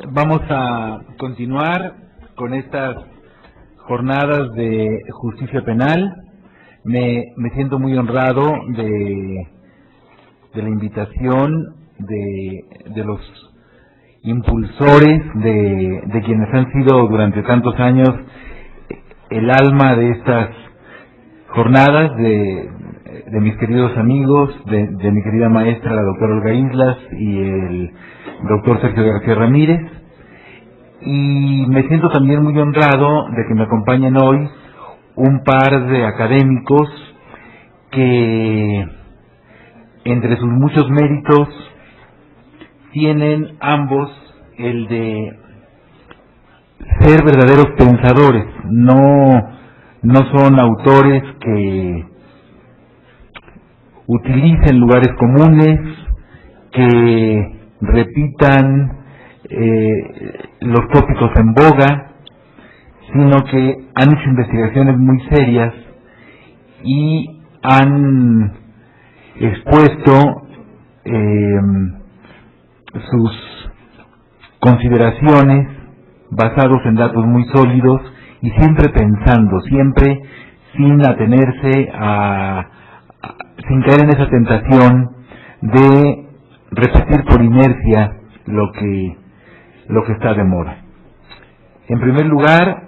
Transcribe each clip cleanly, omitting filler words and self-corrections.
Vamos a continuar con estas jornadas de justicia penal. Me siento muy honrado de la invitación de los impulsores, de quienes han sido durante tantos años el alma de estas jornadas, de mis queridos amigos, de mi querida maestra, la doctora Olga Islas, y el doctor Sergio García Ramírez. Y me siento también muy honrado de que me acompañen hoy un par de académicos que, entre sus muchos méritos, tienen ambos el de ser verdaderos pensadores. No son autores que utilicen lugares comunes, que repitan los tópicos en boga, sino que han hecho investigaciones muy serias y han expuesto sus consideraciones basados en datos muy sólidos y siempre pensando, siempre sin atenerse sin caer en esa tentación de repetir por inercia lo que está de moda. En primer lugar,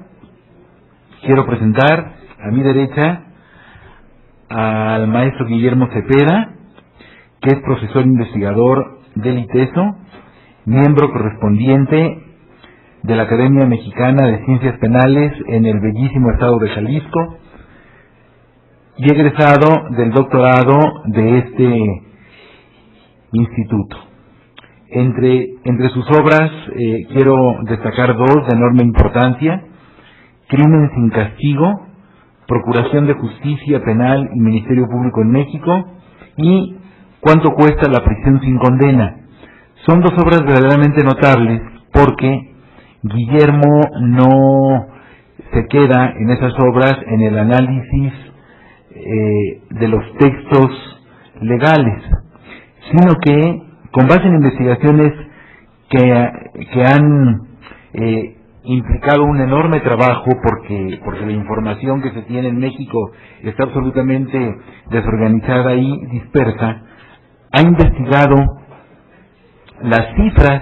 quiero presentar a mi derecha al maestro Guillermo Cepeda, que es profesor investigador del ITESO, miembro correspondiente de la Academia Mexicana de Ciencias Penales en el bellísimo estado de Jalisco y egresado del doctorado de este instituto. Entre sus obras quiero destacar dos de enorme importancia: Crimen sin castigo, Procuración de Justicia Penal y Ministerio Público en México, y ¿Cuánto cuesta la prisión sin condena? Son dos obras verdaderamente notables porque Guillermo no se queda en esas obras en el análisis de los textos legales, sino que con base en investigaciones que han implicado un enorme trabajo, porque la información que se tiene en México está absolutamente desorganizada y dispersa, ha investigado las cifras,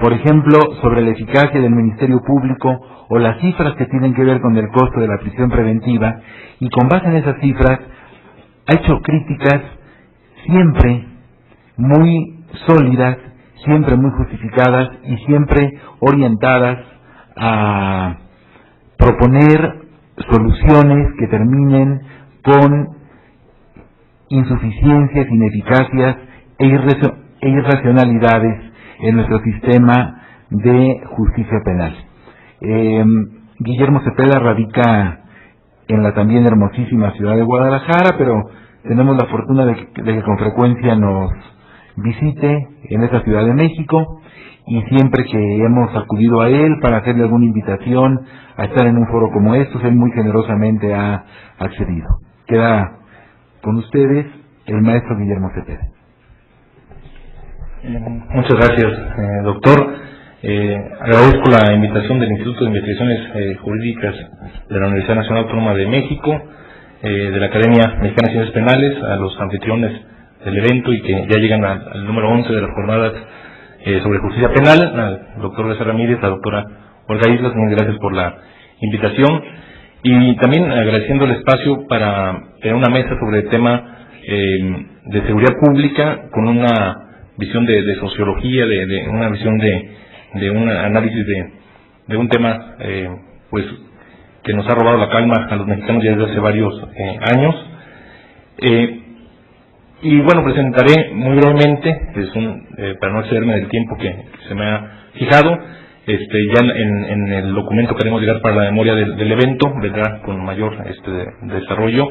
por ejemplo, sobre la eficacia del Ministerio Público, o las cifras que tienen que ver con el costo de la prisión preventiva, y con base en esas cifras ha hecho críticas siempre muy sólidas, siempre muy justificadas y siempre orientadas a proponer soluciones que terminen con insuficiencias, ineficacias e irracionalidades en nuestro sistema de justicia penal. Guillermo Cepeda radica en la también hermosísima ciudad de Guadalajara, pero tenemos la fortuna de que con frecuencia nos visite en esta Ciudad de México, y siempre que hemos acudido a él para hacerle alguna invitación a estar en un foro como estos, él muy generosamente ha accedido. Queda con ustedes el maestro Guillermo Cepeda. Muchas gracias, doctor. Agradezco la invitación del Instituto de Investigaciones Jurídicas de la Universidad Nacional Autónoma de México, de la Academia Mexicana de Ciencias Penales, a los anfitriones del evento y que ya llegan al número 11 de las jornadas sobre justicia penal, al doctor García Ramírez, a la doctora Olga Islas. Muchas gracias por la invitación, y también agradeciendo el espacio para tener una mesa sobre el tema de seguridad pública, con una visión de sociología, de una visión de un análisis de un tema pues que nos ha robado la calma a los mexicanos ya desde hace varios años. Y bueno, presentaré muy brevemente, para no excederme del tiempo que se me ha fijado, ya en el documento que haremos llegar para la memoria del evento, vendrá con mayor desarrollo,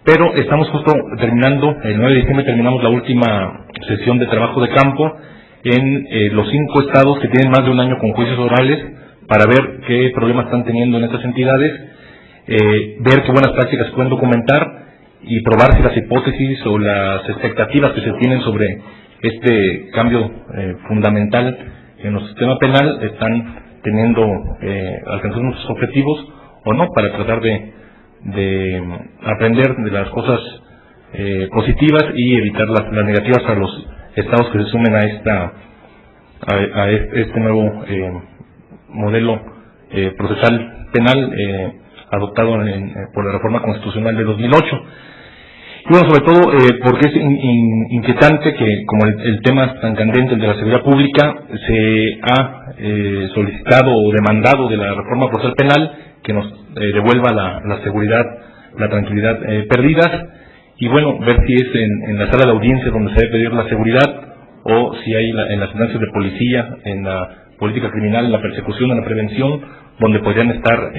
pero estamos justo terminando, el 9 de diciembre terminamos la última sesión de trabajo de campo en los 5 estados que tienen más de un año con juicios orales, para ver qué problemas están teniendo en estas entidades, ver qué buenas prácticas se pueden documentar y probar si las hipótesis o las expectativas que se tienen sobre este cambio fundamental en nuestro sistema penal están alcanzando sus objetivos o no, para tratar de aprender de las cosas positivas y evitar las negativas a los estados que se sumen a este nuevo modelo procesal penal adoptado por la reforma constitucional de 2008. Y bueno, sobre todo porque es inquietante que, como el tema tan candente, el de la seguridad pública, se ha solicitado o demandado de la reforma procesal penal que nos devuelva la seguridad, la tranquilidad perdidas, y bueno, ver si es en la sala de audiencia donde se debe pedir la seguridad, o si hay en las instancias de policía, en la política criminal, en la persecución, en la prevención, donde podrían estar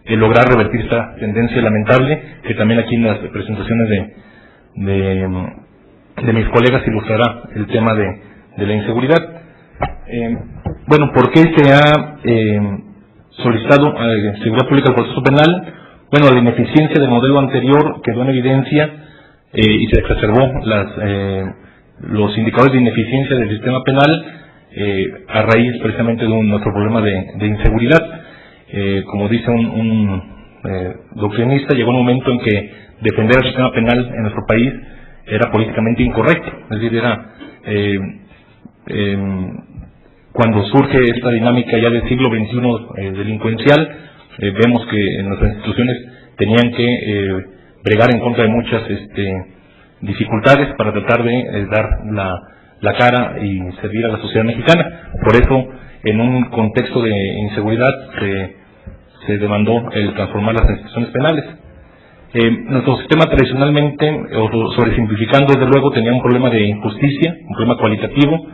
el lograr revertir esta tendencia lamentable, que también aquí en las presentaciones de mis colegas ilustrará el tema de la inseguridad. Bueno, ¿por qué se ha solicitado seguridad pública al proceso penal? Bueno, la ineficiencia del modelo anterior quedó en evidencia y se exacerbó los indicadores de ineficiencia del sistema penal a raíz precisamente de nuestro problema de inseguridad. Como dice un doctrinista, llegó un momento en que defender el sistema penal en nuestro país era políticamente incorrecto. Es decir, cuando surge esta dinámica ya del siglo XXI delincuencial, vemos que nuestras instituciones tenían que bregar en contra de muchas dificultades para tratar de dar la cara y servir a la sociedad mexicana. Por eso, en un contexto de inseguridad, se demandó el transformar las instituciones penales. Nuestro sistema tradicionalmente, o sobresimplificando desde luego, tenía un problema de injusticia, un problema cualitativo,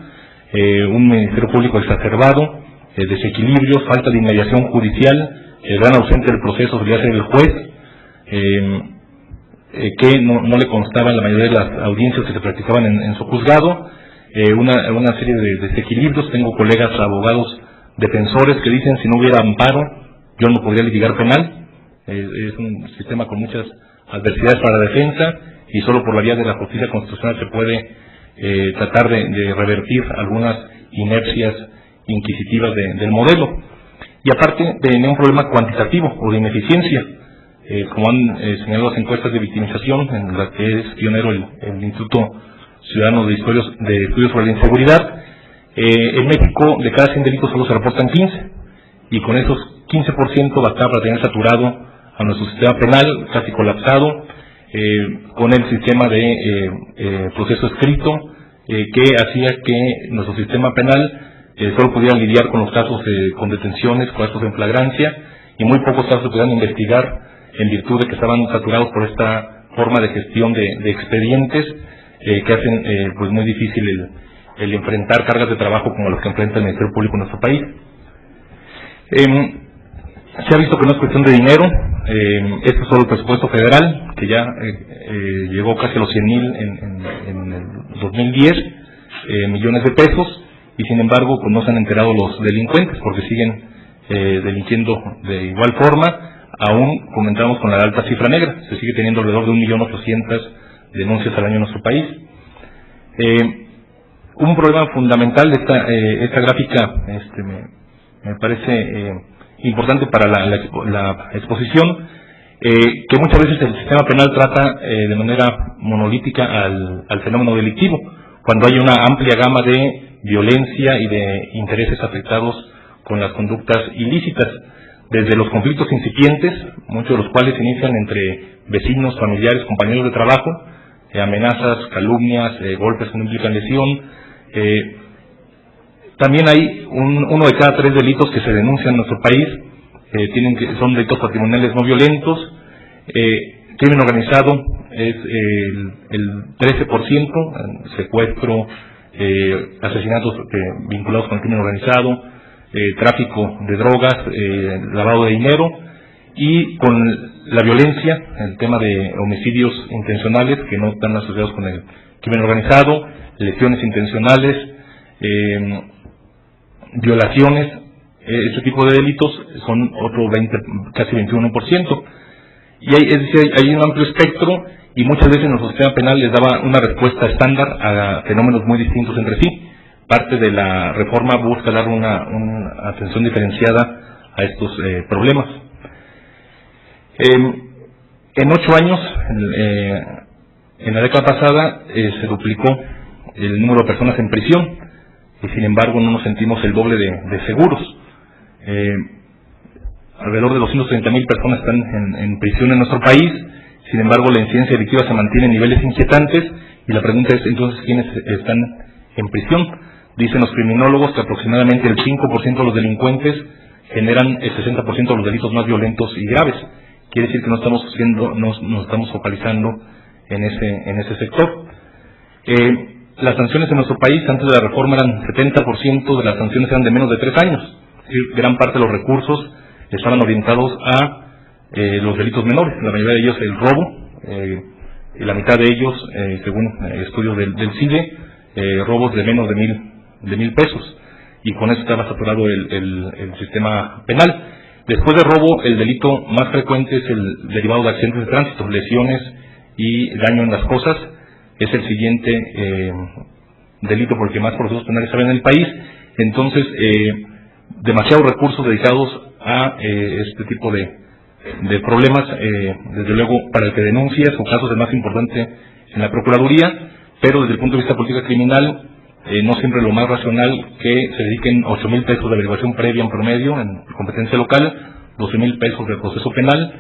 un ministerio público exacerbado, desequilibrios, falta de inmediación judicial, el gran ausente del proceso solía ser el juez, que no le constaban la mayoría de las audiencias que se practicaban en su juzgado, una serie de desequilibrios. Tengo colegas abogados defensores que dicen: si no hubiera amparo, yo no podría litigar penal. Es un sistema con muchas adversidades para la defensa, y solo por la vía de la justicia constitucional se puede tratar de revertir algunas inercias inquisitivas del modelo. Y aparte tenía un problema cuantitativo o de ineficiencia, como han señalado las encuestas de victimización, en las que es pionero el Instituto Ciudadano de Estudios sobre la Inseguridad. En México, de cada 100 delitos solo se reportan 15, y con esos 15% bastaba para tener saturado a nuestro sistema penal, casi colapsado, con el sistema de proceso escrito, que hacía que nuestro sistema penal solo pudiera lidiar con los casos con detenciones, casos en flagrancia, y muy pocos casos se podían investigar en virtud de que estaban saturados por esta forma de gestión de expedientes, que hacen pues muy difícil el enfrentar cargas de trabajo como las que enfrenta el Ministerio Público en nuestro país. Se ha visto que no es cuestión de dinero. Este es solo el presupuesto federal, que ya llegó casi a los 100,000 en el 2010 millones de pesos, y sin embargo pues no se han enterado los delincuentes, porque siguen delinquiendo de igual forma. Aún comentamos con la alta cifra negra, se sigue teniendo alrededor de 1.800.000 denuncias al año en nuestro país. Un problema fundamental de esta gráfica me parece importante para la exposición, que muchas veces el sistema penal trata de manera monolítica al fenómeno delictivo, cuando hay una amplia gama de violencia y de intereses afectados con las conductas ilícitas, desde los conflictos incipientes, muchos de los cuales se inician entre vecinos, familiares, compañeros de trabajo, amenazas, calumnias, golpes que no implican lesión. También hay uno de cada 3 delitos que se denuncian en nuestro país, son delitos patrimoniales no violentos. Crimen organizado es el 13%, secuestro, asesinatos vinculados con el crimen organizado, tráfico de drogas, lavado de dinero, y con la violencia, el tema de homicidios intencionales que no están asociados con el crimen organizado, lesiones intencionales, violaciones, este tipo de delitos son otro casi 21%. Y hay un amplio espectro, y muchas veces nuestro sistema penal les daba una respuesta estándar a fenómenos muy distintos entre sí. parte de la reforma busca dar una atención diferenciada a estos problemas. En 8 años, en la década pasada, se duplicó el número de personas en prisión, y sin embargo no nos sentimos el doble de seguros. Alrededor de 230,000 personas están en prisión en nuestro país. Sin embargo, la incidencia delictiva se mantiene en niveles inquietantes, y la pregunta es entonces quiénes están en prisión. Dicen los criminólogos que aproximadamente el 5% de los delincuentes generan el 60% de los delitos más violentos y graves. Quiere decir que no estamos focalizando en ese sector. Las sanciones en nuestro país antes de la reforma eran 70% de las sanciones eran de menos de 3 años. Es decir, gran parte de los recursos estaban orientados a los delitos menores, la mayoría de ellos el robo, y la mitad de ellos, según estudios del CIDE, robos de menos de 1,000 pesos, y con eso estaba saturado el sistema penal. Después de robo, el delito más frecuente es el derivado de accidentes de tránsito, lesiones y daño en las cosas. Es el siguiente delito por el que más procesos penales salen en el país. Entonces, demasiados recursos dedicados a este tipo de problemas, desde luego para el que denuncia, su caso es el más importante en la Procuraduría, pero desde el punto de vista de política criminal, no siempre lo más racional que se dediquen 8,000 pesos de averiguación previa en promedio en competencia local, 12,000 pesos de proceso penal,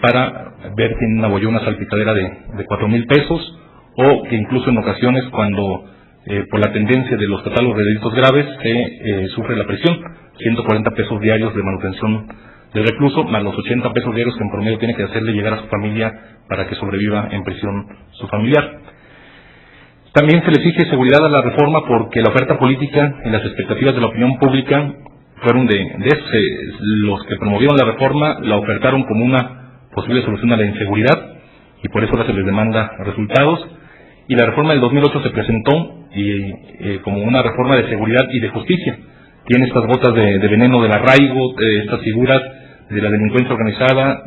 para ver si tiene una bollona salpicadera de 4,000 pesos, o que incluso en ocasiones cuando por la tendencia de los catálogos de delitos graves se sufre la prisión, 140 pesos diarios de manutención del recluso, más los 80 pesos diarios que en promedio tiene que hacerle llegar a su familia para que sobreviva en prisión su familiar. También se le exige seguridad a la reforma porque la oferta política y las expectativas de la opinión pública fueron de eso. Los que promovieron la reforma la ofertaron como una posible solución a la inseguridad, y por eso ahora se les demanda resultados. Y la reforma del 2008 se presentó como una reforma de seguridad y de justicia. Tiene estas gotas de veneno del arraigo, estas figuras de la delincuencia organizada,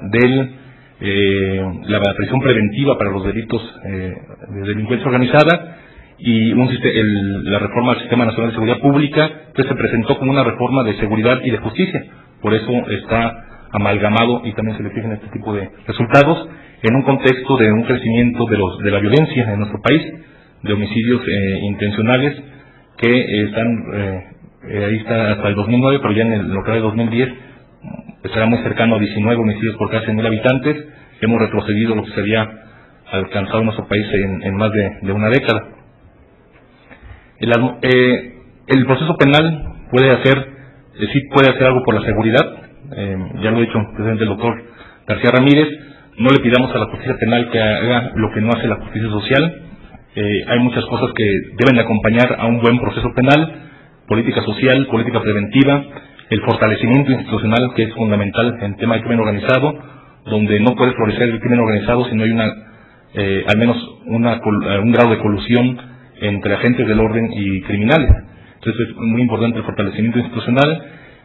la prisión preventiva para los delitos de delincuencia organizada, y la reforma del Sistema Nacional de Seguridad Pública, que se presentó como una reforma de seguridad y de justicia. Por eso está amalgamado y también se le fijan este tipo de resultados en un contexto de un crecimiento de la violencia en nuestro país, de homicidios intencionales que están ahí está hasta el 2009, pero ya en lo que va de 2010 estará muy cercano a 19 homicidios por cada 100,000 habitantes. Hemos retrocedido lo que se había alcanzado en nuestro país en más de una década. El proceso penal puede hacer algo por la seguridad. Ya lo ha dicho precisamente el doctor García Ramírez. No le pidamos a la justicia penal que haga lo que no hace la justicia social. Hay muchas cosas que deben de acompañar a un buen proceso penal: política social, política preventiva, el fortalecimiento institucional, que es fundamental en tema de crimen organizado, donde no puede florecer el crimen organizado si no hay al menos un grado de colusión entre agentes del orden y criminales. Entonces es muy importante el fortalecimiento institucional,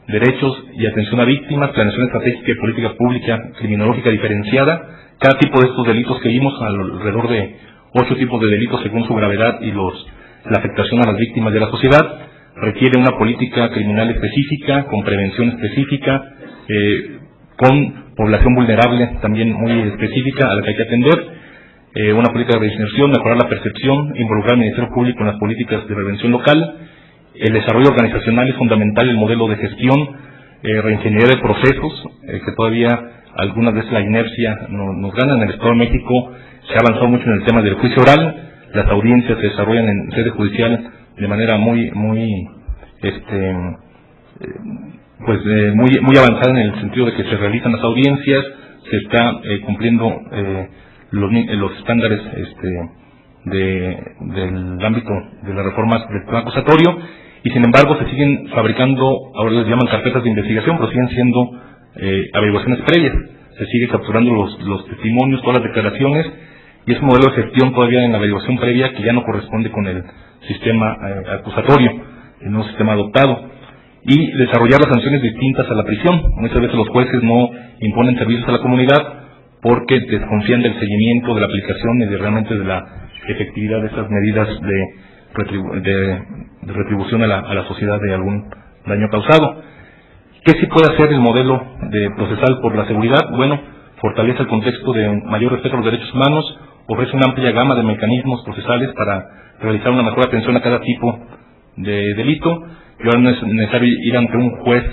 derechos y atención a víctimas, planeación estratégica y política pública criminológica diferenciada. Cada tipo de estos delitos que vimos, alrededor de 8 tipos de delitos según su gravedad y la afectación a las víctimas de la sociedad, requiere una política criminal específica, con prevención específica, con población vulnerable también muy específica a la que hay que atender, una política de reinserción, mejorar la percepción, involucrar al Ministerio Público en las políticas de prevención local. El desarrollo organizacional es fundamental, el modelo de gestión, reingeniería de procesos, que todavía algunas veces la inercia nos gana. En el Estado de México se ha avanzado mucho en el tema del juicio oral, las audiencias se desarrollan en sede judicial de manera muy avanzada, en el sentido de que se realizan las audiencias, se está cumpliendo los estándares del ámbito de las reformas del plan acusatorio, y sin embargo se siguen fabricando, ahora les llaman carpetas de investigación, pero siguen siendo averiguaciones previas. Se sigue capturando los testimonios, todas las declaraciones, y es un modelo de gestión todavía en la averiguación previa que ya no corresponde con el sistema acusatorio, el nuevo sistema adoptado. Y desarrollar las sanciones distintas a la prisión. Muchas veces los jueces no imponen servicios a la comunidad porque desconfían del seguimiento, de la aplicación y realmente de la efectividad de esas medidas de retribución a la sociedad de algún daño causado. ¿Qué sí puede hacer el modelo procesal por la seguridad? Bueno, fortalece el contexto de un mayor respeto a los derechos humanos, ofrece una amplia gama de mecanismos procesales para realizar una mejor atención a cada tipo de delito. Y ahora no es necesario ir ante un juez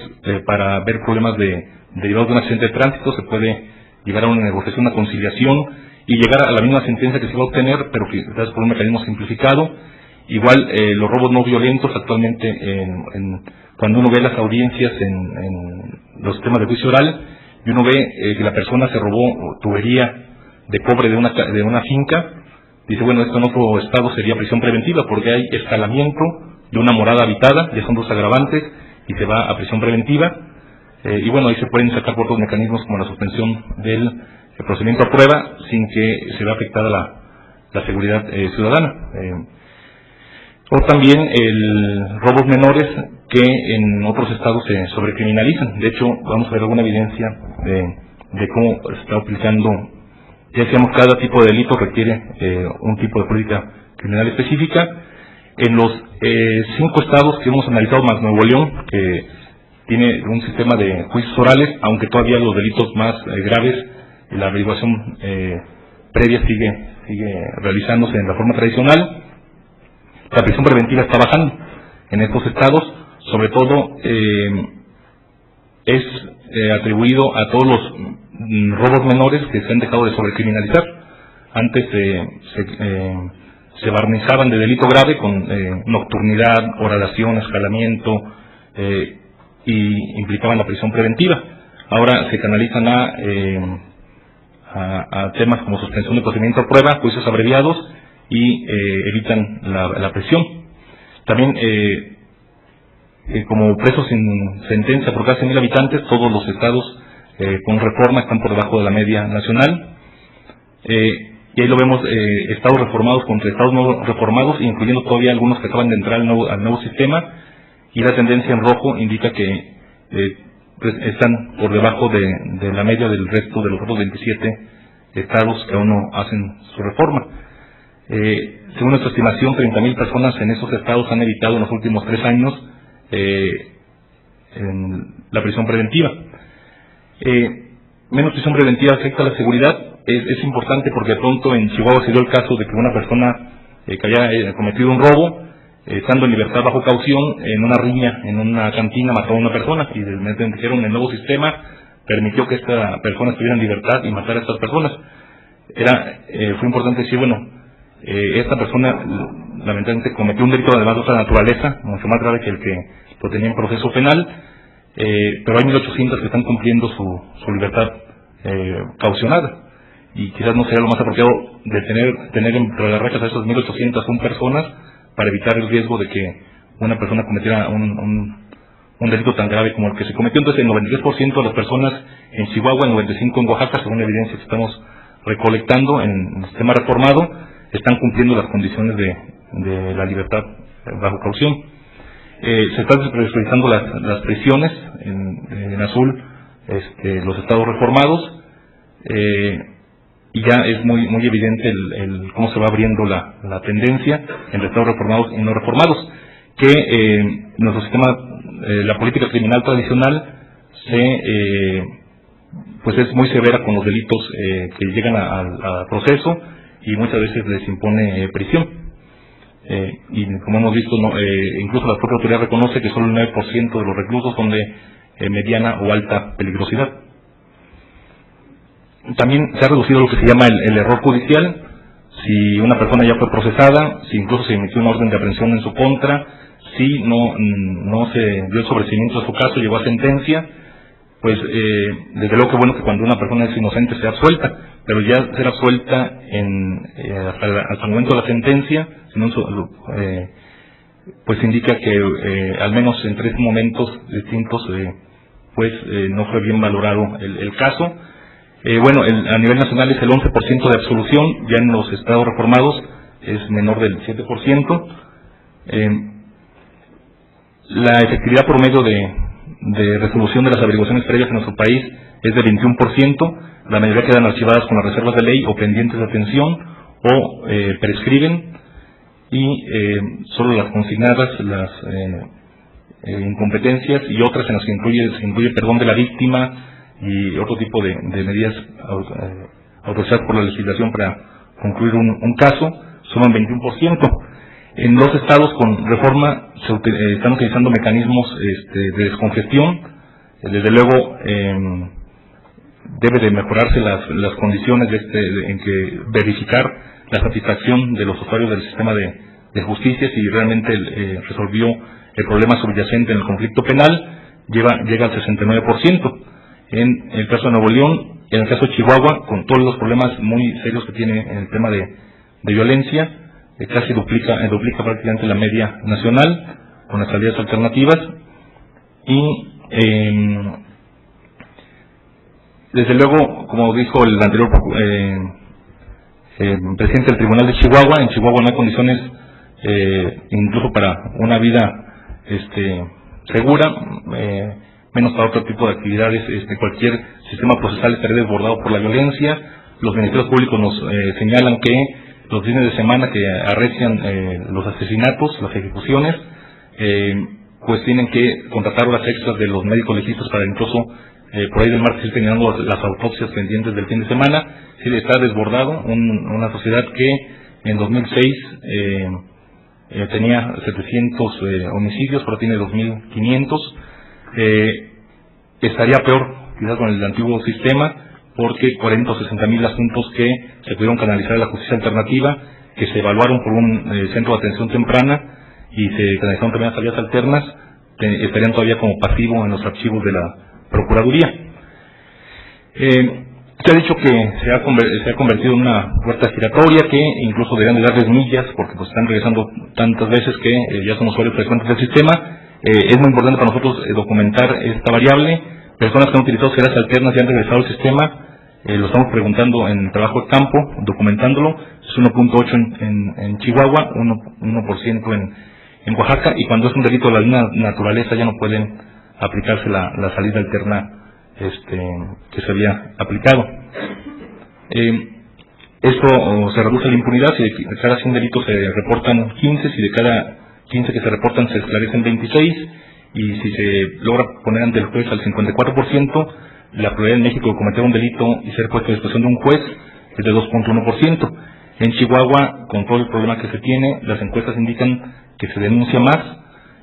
para ver problemas derivados de un accidente de tránsito. Se puede llegar a una negociación, una conciliación y llegar a la misma sentencia que se va a obtener, pero quizás por un mecanismo simplificado. Igual los robos no violentos actualmente, cuando uno ve las audiencias en los temas de juicio oral y uno ve que la persona se robó tubería de cobre de una finca, dice, bueno, esto en otro estado sería prisión preventiva porque hay escalamiento de una morada habitada, ya son dos agravantes y se va a prisión preventiva. Y bueno, ahí se pueden sacar por otros mecanismos como la suspensión del procedimiento a prueba sin que se vea afectada la seguridad ciudadana. O también robos menores que en otros estados se sobrecriminalizan. De hecho, vamos a ver alguna evidencia de cómo se está aplicando. Ya decíamos, cada tipo de delito requiere un tipo de política criminal específica. En los 5 estados que hemos analizado, más Nuevo León, que tiene un sistema de juicios orales, aunque todavía los delitos más graves, la averiguación previa sigue realizándose en la forma tradicional. La prisión preventiva está bajando en estos estados, sobre todo es atribuido a todos los robos menores que se han dejado de sobrecriminalizar. Antes se barnizaban de delito grave con nocturnidad, horadación, escalamiento y implicaban la prisión preventiva. Ahora se canalizan a temas como suspensión de procedimiento a prueba, juicios abreviados y evitan la prisión. También como presos sin sentencia por cada 100.000 habitantes, todos los estados con reforma están por debajo de la media nacional. Y ahí lo vemos, estados reformados contra estados no reformados, incluyendo todavía algunos que acaban de entrar al nuevo sistema, y la tendencia en rojo indica que pues están por debajo de la media del resto de los otros 27 estados que aún no hacen su reforma. Según nuestra estimación, 30.000 personas en esos estados han evitado en los últimos 3 años en la prisión preventiva. Menos prisión preventiva afecta a la seguridad. Es importante porque de pronto en Chihuahua se dio el caso de que una persona que había cometido un robo, estando en libertad bajo caución, en una riña, en una cantina, mató a una persona y dijeron el nuevo sistema permitió que esta persona estuviera en libertad y matara a estas personas. Fue importante decir, bueno, esta persona lamentablemente cometió un delito además de otra naturaleza, mucho más grave que el que lo tenía en proceso penal, pero hay 1.800 que están cumpliendo su libertad caucionada. Y quizás no sería lo más apropiado de tener entre las rachas a esas 1.801 personas para evitar el riesgo de que una persona cometiera un delito tan grave como el que se cometió. Entonces, el 93% de las personas en Chihuahua, el 95% en Oaxaca, según la evidencia que estamos recolectando en el sistema reformado, están cumpliendo las condiciones de la libertad bajo caución. Se están despresurizando las prisiones en azul, los estados reformados, y ya es muy evidente cómo se va abriendo la tendencia entre estados reformados y no reformados, que nuestro sistema, la política criminal tradicional pues es muy severa con los delitos que llegan a proceso y muchas veces les impone prisión. Y como hemos visto, incluso la propia autoridad reconoce que solo el 9% de los reclusos son de mediana o alta peligrosidad. También se ha reducido lo que se llama el error judicial. Si una persona ya fue procesada, si incluso se emitió una orden de aprehensión en su contra, si no se dio el sobreseimiento de su caso, llegó a sentencia, pues desde luego que bueno que cuando una persona es inocente sea absuelta, pero ya ser absuelta hasta el momento de la sentencia, pues indica que al menos en 3 momentos distintos no fue bien valorado el caso. A nivel nacional es el 11% de absolución, ya en los estados reformados es menor del 7%. La efectividad promedio de resolución de las averiguaciones previas en nuestro país es de 21%, la mayoría quedan archivadas con las reservas de ley o pendientes de atención o prescriben, y solo las consignadas, las incompetencias y otras en las que se incluye perdón de la víctima y otro tipo de medidas autorizadas por la legislación para concluir un caso, suman 21%. En los estados con reforma están utilizando mecanismos de descongestión. Desde luego debe de mejorarse las condiciones en que verificar la satisfacción de los usuarios del sistema de justicia, si realmente resolvió el problema subyacente en el conflicto penal, llega al 69%. En el caso de Nuevo León, en el caso de Chihuahua, con todos los problemas muy serios que tiene en el tema de violencia, casi duplica prácticamente la media nacional con las salidas alternativas. Y desde luego, como dijo el anterior presidente del Tribunal de Chihuahua, en Chihuahua no hay condiciones incluso para una vida segura, menos para otro tipo de actividades. Cualquier sistema procesal estaría desbordado por la violencia. Los ministerios públicos nos señalan que los fines de semana que arrecian los asesinatos, las ejecuciones, pues tienen que contratar horas extras de los médicos legistas para incluso por ahí del martes ir terminando las autopsias pendientes del fin de semana. Sí, está desbordado una sociedad que en 2006 tenía 700 homicidios, ahora tiene 2.500. Estaría peor quizás con el antiguo sistema, porque 40 o 60.000 asuntos que se pudieron canalizar a la justicia alternativa, que se evaluaron por un centro de atención temprana y se canalizaron también a salidas alternas, estarían todavía como pasivo en los archivos de la Procuraduría. Se ha dicho que se ha convertido en una puerta giratoria, que incluso deberían de darles millas, porque pues están regresando tantas veces que ya son usuarios frecuentes del sistema. Es muy importante para nosotros documentar esta variable. Personas que han utilizado salidas alternas y han regresado al sistema, lo estamos preguntando en trabajo de campo, documentándolo. Es 1.8 en Chihuahua, 1% en Oaxaca, y cuando es un delito de la misma naturaleza ya no pueden aplicarse la salida alterna que se había aplicado. Esto se reduce la impunidad. Si de cada 100 delitos se reportan 15, si de cada 15 que se reportan se esclarecen 26, y si se logra poner ante el juez al 54%, la probabilidad en México de cometer un delito y ser puesto a disposición de un juez es de 2.1%. En Chihuahua, con todo el problema que se tiene, las encuestas indican que se denuncia más,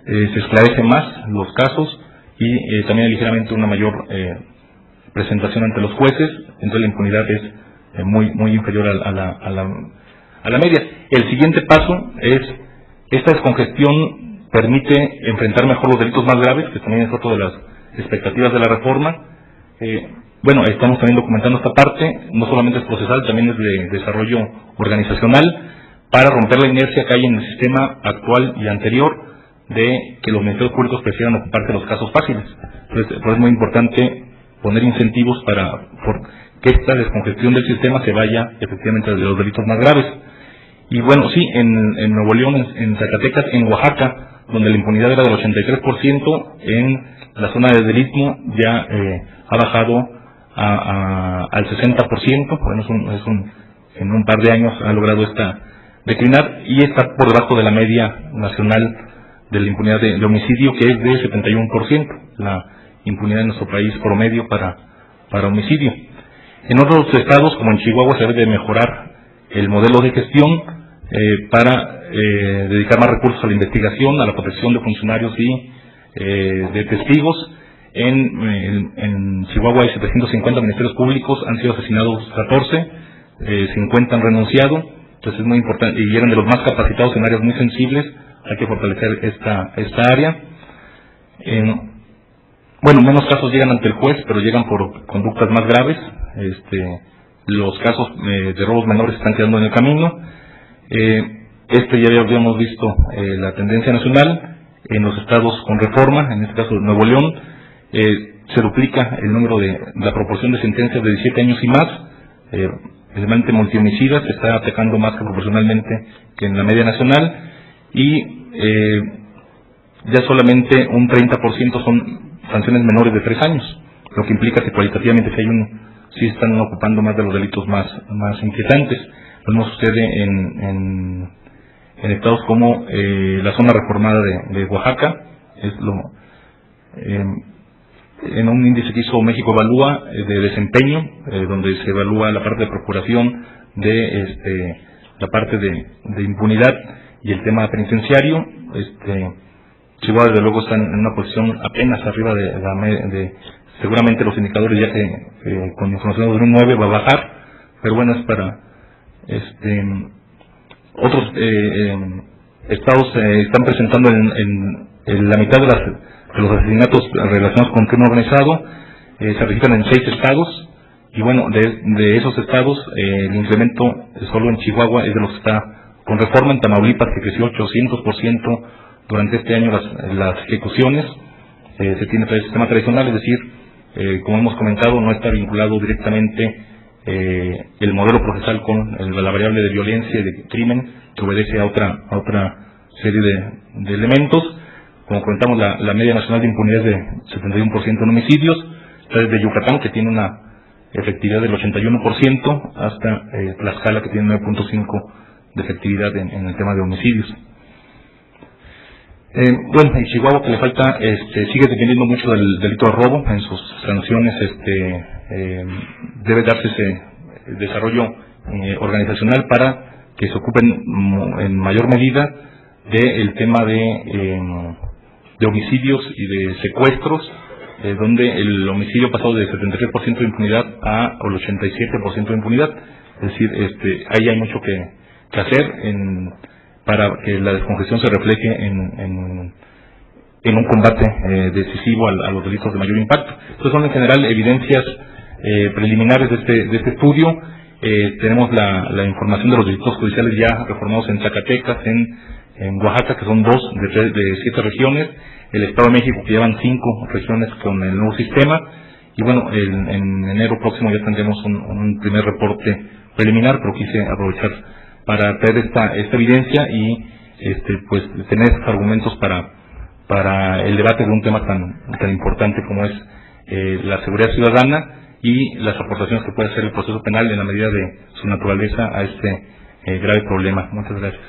se esclarece más los casos, y también hay ligeramente una mayor presentación ante los jueces. Entonces la impunidad es muy inferior a la media. El siguiente paso es, esta descongestión permite enfrentar mejor los delitos más graves, que también es otro de las expectativas de la reforma. Estamos también documentando esta parte, no solamente es procesal, también es de desarrollo organizacional, para romper la inercia que hay en el sistema actual y anterior de que los ministerios públicos prefieran ocuparse de los casos fáciles. Entonces, es muy importante poner incentivos para que esta descongestión del sistema se vaya efectivamente de los delitos más graves. Y bueno, sí, en Nuevo León, en Zacatecas, en Oaxaca, donde la impunidad era del 83%, en la zona de delito ya ha bajado al 60%, bueno, en un par de años ha logrado declinar, y está por debajo de la media nacional de la impunidad de homicidio, que es de 71%, la impunidad en nuestro país promedio para homicidio. En otros estados, como en Chihuahua, se debe de mejorar el modelo de gestión para dedicar más recursos a la investigación, a la protección de funcionarios y de testigos. En Chihuahua hay 750 ministerios públicos, han sido asesinados 14, 50 han renunciado. Entonces es muy importante, y eran de los más capacitados en áreas muy sensibles. Hay que fortalecer esta área. Menos casos llegan ante el juez, pero llegan por conductas más graves. Los casos de robos menores están quedando en el camino. Ya habíamos visto la tendencia nacional. En los estados con reforma, en este caso Nuevo León, se duplica el número de la proporción de sentencias de 17 años y más. Especialmente multihomicidas, se está atacando más que proporcionalmente que en la media nacional, y ya solamente un 30% son sanciones menores de 3 años, lo que implica que cualitativamente sí están ocupando más de los delitos más inquietantes. Lo mismo sucede en en estados como la zona reformada de Oaxaca, en un índice que hizo México Evalúa de desempeño, donde se evalúa la parte de procuración de la parte de impunidad y el tema penitenciario. Chihuahua desde luego está en una posición apenas arriba de seguramente los indicadores, ya que con información de 2009 va a bajar, pero bueno, es para otros estados están presentando en la mitad de los asesinatos relacionados con crimen organizado, se registran en 6 estados, y bueno, de esos estados el incremento solo en Chihuahua es de los que está con reforma. En Tamaulipas, que creció 800% durante este año las ejecuciones. Se tiene el sistema tradicional, es decir, como hemos comentado, no está vinculado directamente el modelo procesal con la variable de violencia y de crimen, que obedece a otra serie de elementos. Como comentamos, la media nacional de impunidad es de 71% en homicidios. Está desde Yucatán, que tiene una efectividad del 81%, hasta Tlaxcala, que tiene 9.5% de efectividad en el tema de homicidios. Bueno, y Chihuahua, que le falta, sigue dependiendo mucho del delito de robo. En sus sanciones debe darse ese desarrollo organizacional para que se ocupen en mayor medida del tema de homicidios y de secuestros, donde el homicidio ha pasado de 73% de impunidad al 87% de impunidad. Es decir, ahí hay mucho que hacer para que la descongestión se refleje en un combate decisivo a los delitos de mayor impacto. Estas son en general evidencias preliminares de este estudio. Tenemos la información de los distritos judiciales ya reformados en Zacatecas, en Oaxaca, que son 2 de 7 regiones, el Estado de México, que llevan 5 regiones con el nuevo sistema, y bueno, en enero próximo ya tendremos un primer reporte preliminar, pero quise aprovechar para traer esta evidencia y pues tener estos argumentos para el debate de un tema tan importante como es la seguridad ciudadana y las aportaciones que puede hacer el proceso penal en la medida de su naturaleza a este grave problema. Muchas gracias.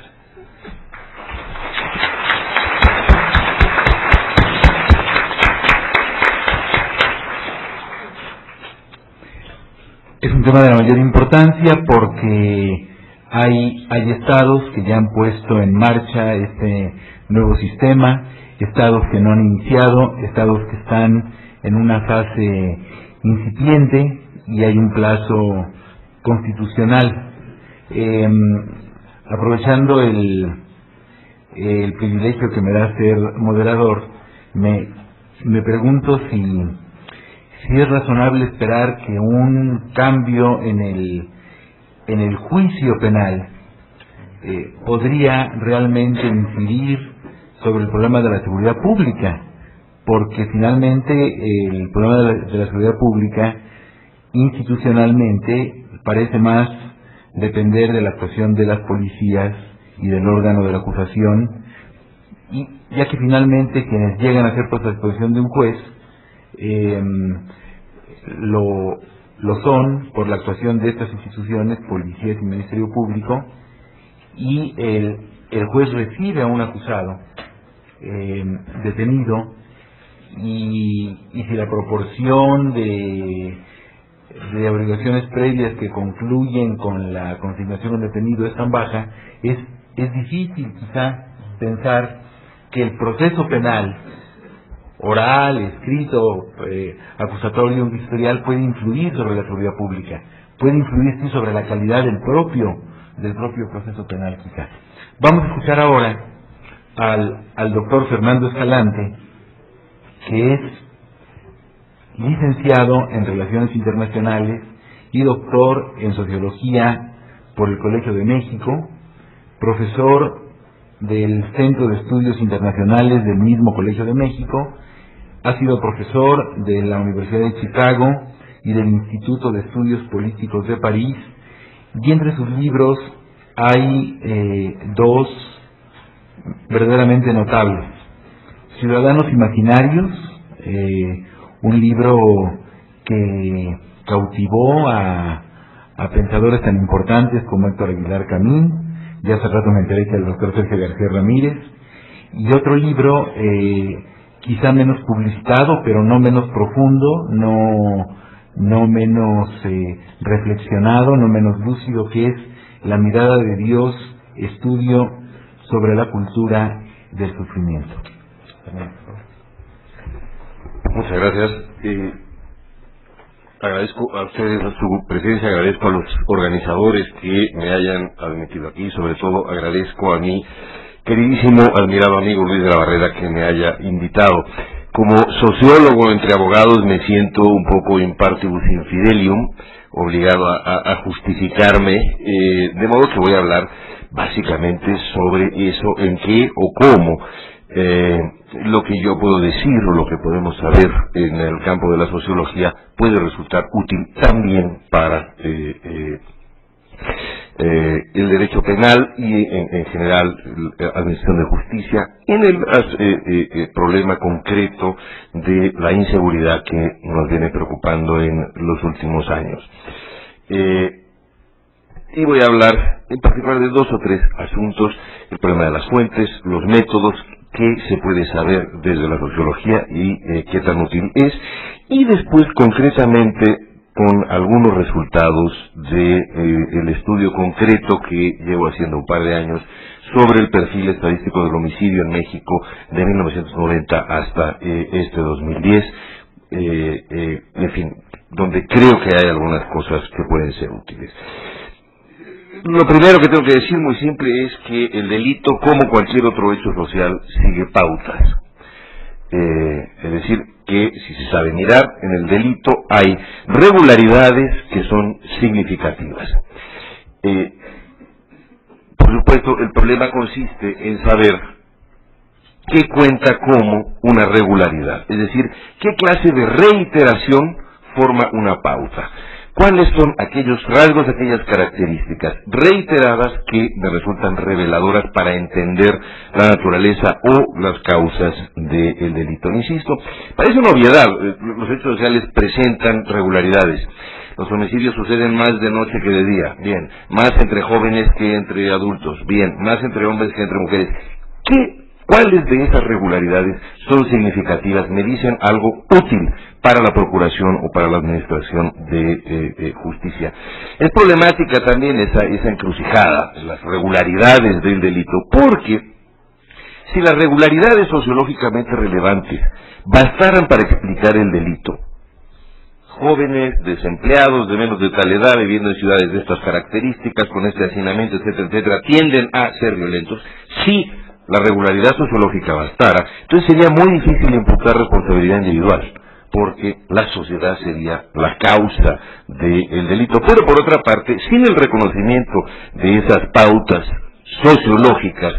Es un tema de la mayor importancia porque hay estados que ya han puesto en marcha este nuevo sistema, estados que no han iniciado, estados que están en una fase incipiente y hay un plazo constitucional. Aprovechando el privilegio que me da ser moderador, me pregunto si es razonable esperar que un cambio en el juicio penal podría realmente incidir sobre el problema de la seguridad pública, porque finalmente el problema de la seguridad pública institucionalmente parece más depender de la actuación de las policías y del órgano de la acusación, y ya que finalmente quienes llegan a ser puestos a disposición de un juez lo son por la actuación de estas instituciones, policías y Ministerio Público, y el juez recibe a un acusado detenido, y si la proporción de obligaciones previas que concluyen con la consignación del detenido es tan baja, es difícil quizá pensar que el proceso penal oral, escrito, acusatorio, inquisitorial puede influir sobre la seguridad pública, puede influir sí sobre la calidad del propio proceso penal quizá. Vamos a escuchar ahora al doctor Fernando Escalante, que es licenciado en Relaciones Internacionales y doctor en Sociología por el Colegio de México, profesor del Centro de Estudios Internacionales del mismo Colegio de México, ha sido profesor de la Universidad de Chicago y del Instituto de Estudios Políticos de París, y entre sus libros hay 2 verdaderamente notables: Ciudadanos Imaginarios, un libro que cautivó a pensadores tan importantes como Héctor Aguilar Camín, ya hace rato me enteré que el doctor Sergio García Ramírez, y otro libro quizá menos publicitado, pero no menos profundo, no menos reflexionado, no menos lúcido, que es La mirada de Dios, estudio sobre la cultura del sufrimiento. Muchas gracias. Agradezco a ustedes su presencia, agradezco a los organizadores que me hayan admitido aquí, sobre todo agradezco a mi queridísimo, admirado amigo Luis de la Barrera que me haya invitado. Como sociólogo entre abogados me siento un poco in partibus infidelium, obligado a justificarme, de modo que voy a hablar básicamente sobre eso, en qué o cómo lo que yo puedo decir o lo que podemos saber en el campo de la sociología puede resultar útil también para el derecho penal y en general la administración de justicia en el problema concreto de la inseguridad que nos viene preocupando en los últimos años. Y voy a hablar en particular de 2 o 3 asuntos: el problema de las fuentes, los métodos, qué se puede saber desde la sociología y qué tan útil es, y después concretamente con algunos resultados del estudio concreto que llevo haciendo un par de años sobre el perfil estadístico del homicidio en México de 1990 hasta este 2010, en fin, donde creo que hay algunas cosas que pueden ser útiles. Lo primero que tengo que decir muy simple es que el delito, como cualquier otro hecho social, sigue pautas. Es decir, que si se sabe mirar, en el delito hay regularidades que son significativas. Por supuesto, el problema consiste en saber qué cuenta como una regularidad, es decir, qué clase de reiteración forma una pauta. ¿Cuáles son aquellos rasgos, aquellas características reiteradas que me resultan reveladoras para entender la naturaleza o las causas del delito? Insisto, parece una obviedad, los hechos sociales presentan regularidades. Los homicidios suceden más de noche que de día, bien, más entre jóvenes que entre adultos, bien, más entre hombres que entre mujeres. ¿Cuáles de esas regularidades son significativas? Me dicen algo útil para la procuración o para la administración de justicia. Es problemática también esa encrucijada, las regularidades del delito, porque si las regularidades sociológicamente relevantes bastaran para explicar el delito, jóvenes, desempleados de menos de tal edad, viviendo en ciudades de estas características, con este hacinamiento, etcétera, etcétera, tienden a ser violentos. Si la regularidad sociológica bastara, entonces sería muy difícil imputar responsabilidad individual, porque la sociedad sería la causa del delito. Pero por otra parte, sin el reconocimiento de esas pautas sociológicas,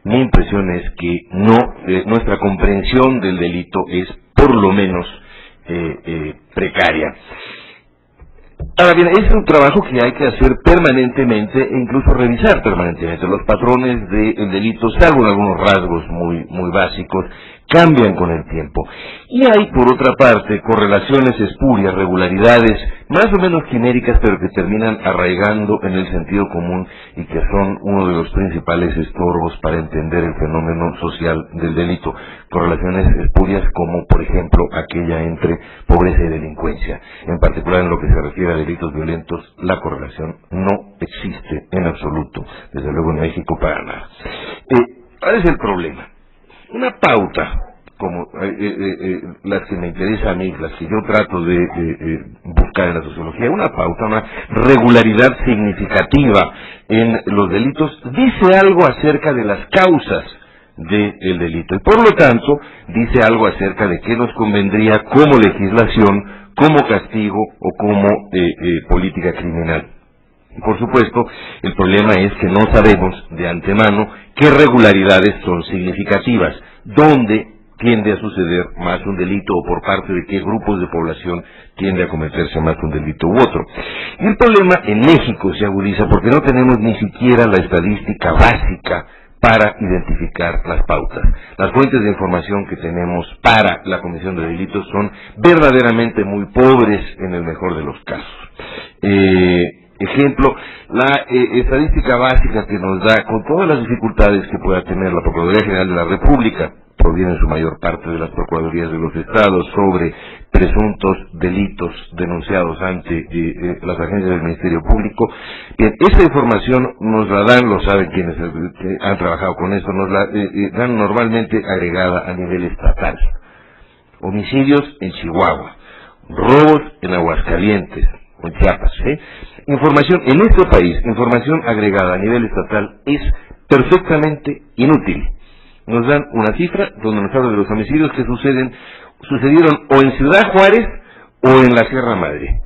mi impresión es que nuestra comprensión del delito es por lo menos precaria. Ahora bien, es un trabajo que hay que hacer permanentemente e incluso revisar permanentemente. Los patrones del delito, salvo en algunos rasgos muy básicos, cambian con el tiempo. Y hay, por otra parte, correlaciones espurias, regularidades más o menos genéricas, pero que terminan arraigando en el sentido común y que son uno de los principales estorbos para entender el fenómeno social del delito. Correlaciones espurias como, por ejemplo, aquella entre pobreza y delincuencia. En particular, en lo que se refiere a delitos violentos, la correlación no existe en absoluto, desde luego en México para nada. ¿Cuál es el problema? Una pauta, como las que me interesan a mí, las que yo trato de buscar en la sociología, una pauta, una regularidad significativa en los delitos, dice algo acerca de las causas del delito y por lo tanto dice algo acerca de qué nos convendría como legislación, como castigo o como política criminal. Y por supuesto, el problema es que no sabemos de antemano qué regularidades son significativas, dónde tiende a suceder más un delito o por parte de qué grupos de población tiende a cometerse más un delito u otro. Y el problema en México se agudiza porque no tenemos ni siquiera la estadística básica para identificar las pautas. Las fuentes de información que tenemos para la comisión de delitos son verdaderamente muy pobres en el mejor de los casos. ejemplo, la estadística básica que nos da, con todas las dificultades que pueda tener la Procuraduría General de la República, proviene en su mayor parte de las procuradurías de los estados, sobre presuntos delitos denunciados ante las agencias del Ministerio Público. Bien, esta información nos la dan, lo saben quienes han trabajado con esto, nos la dan normalmente agregada a nivel estatal. Homicidios en Chihuahua, robos en Aguascalientes, en Chiapas. Información en nuestro país, información agregada a nivel estatal es perfectamente inútil. Nos dan una cifra donde nos habla de los homicidios que sucedieron o en Ciudad Juárez o en la Sierra Madre,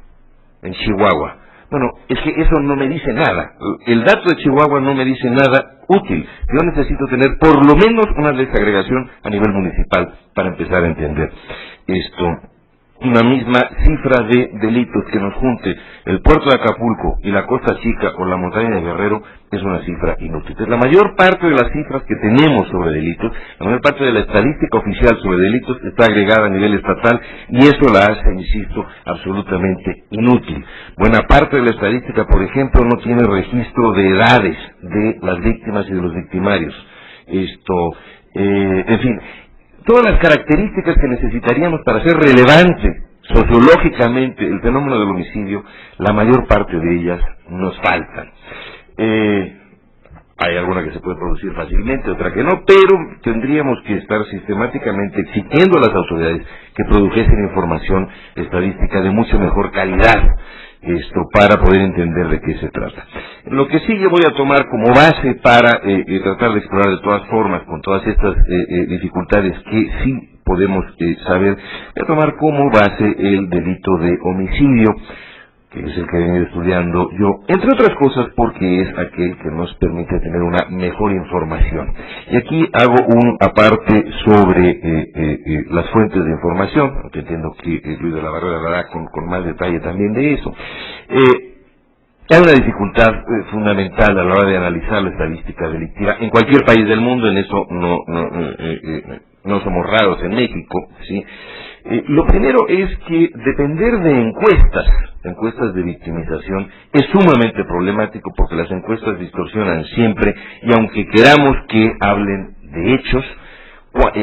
en Chihuahua. Bueno, es que eso no me dice nada. El dato de Chihuahua no me dice nada útil. Yo necesito tener por lo menos una desagregación a nivel municipal para empezar a entender esto. Una misma cifra de delitos que nos junte el puerto de Acapulco y la Costa Chica o la montaña de Guerrero es una cifra inútil. Entonces, la mayor parte de las cifras que tenemos sobre delitos, la mayor parte de la estadística oficial sobre delitos está agregada a nivel estatal y eso la hace, insisto, absolutamente inútil. Buena parte de la estadística, por ejemplo, no tiene registro de edades de las víctimas y de los victimarios. En fin, todas las características que necesitaríamos para hacer relevante sociológicamente el fenómeno del homicidio, la mayor parte de ellas nos faltan. Hay alguna que se puede producir fácilmente, otra que no, pero tendríamos que estar sistemáticamente exigiendo a las autoridades que produjesen información estadística de mucho mejor calidad, para poder entender de qué se trata. Lo que sigue voy a tomar como base para tratar de explorar de todas formas, con todas estas dificultades que sí podemos saber, voy a tomar como base el delito de homicidio, que es el que he venido estudiando yo, entre otras cosas porque es aquel que nos permite tener una mejor información. Y aquí hago un aparte sobre las fuentes de información, aunque entiendo que Luis de la Barrera hablará con más detalle también de eso. Hay una dificultad fundamental a la hora de analizar la estadística delictiva en cualquier país del mundo, en eso no somos raros en México, ¿sí? Lo primero es que depender de encuestas de victimización, es sumamente problemático porque las encuestas distorsionan siempre y aunque queramos que hablen de hechos,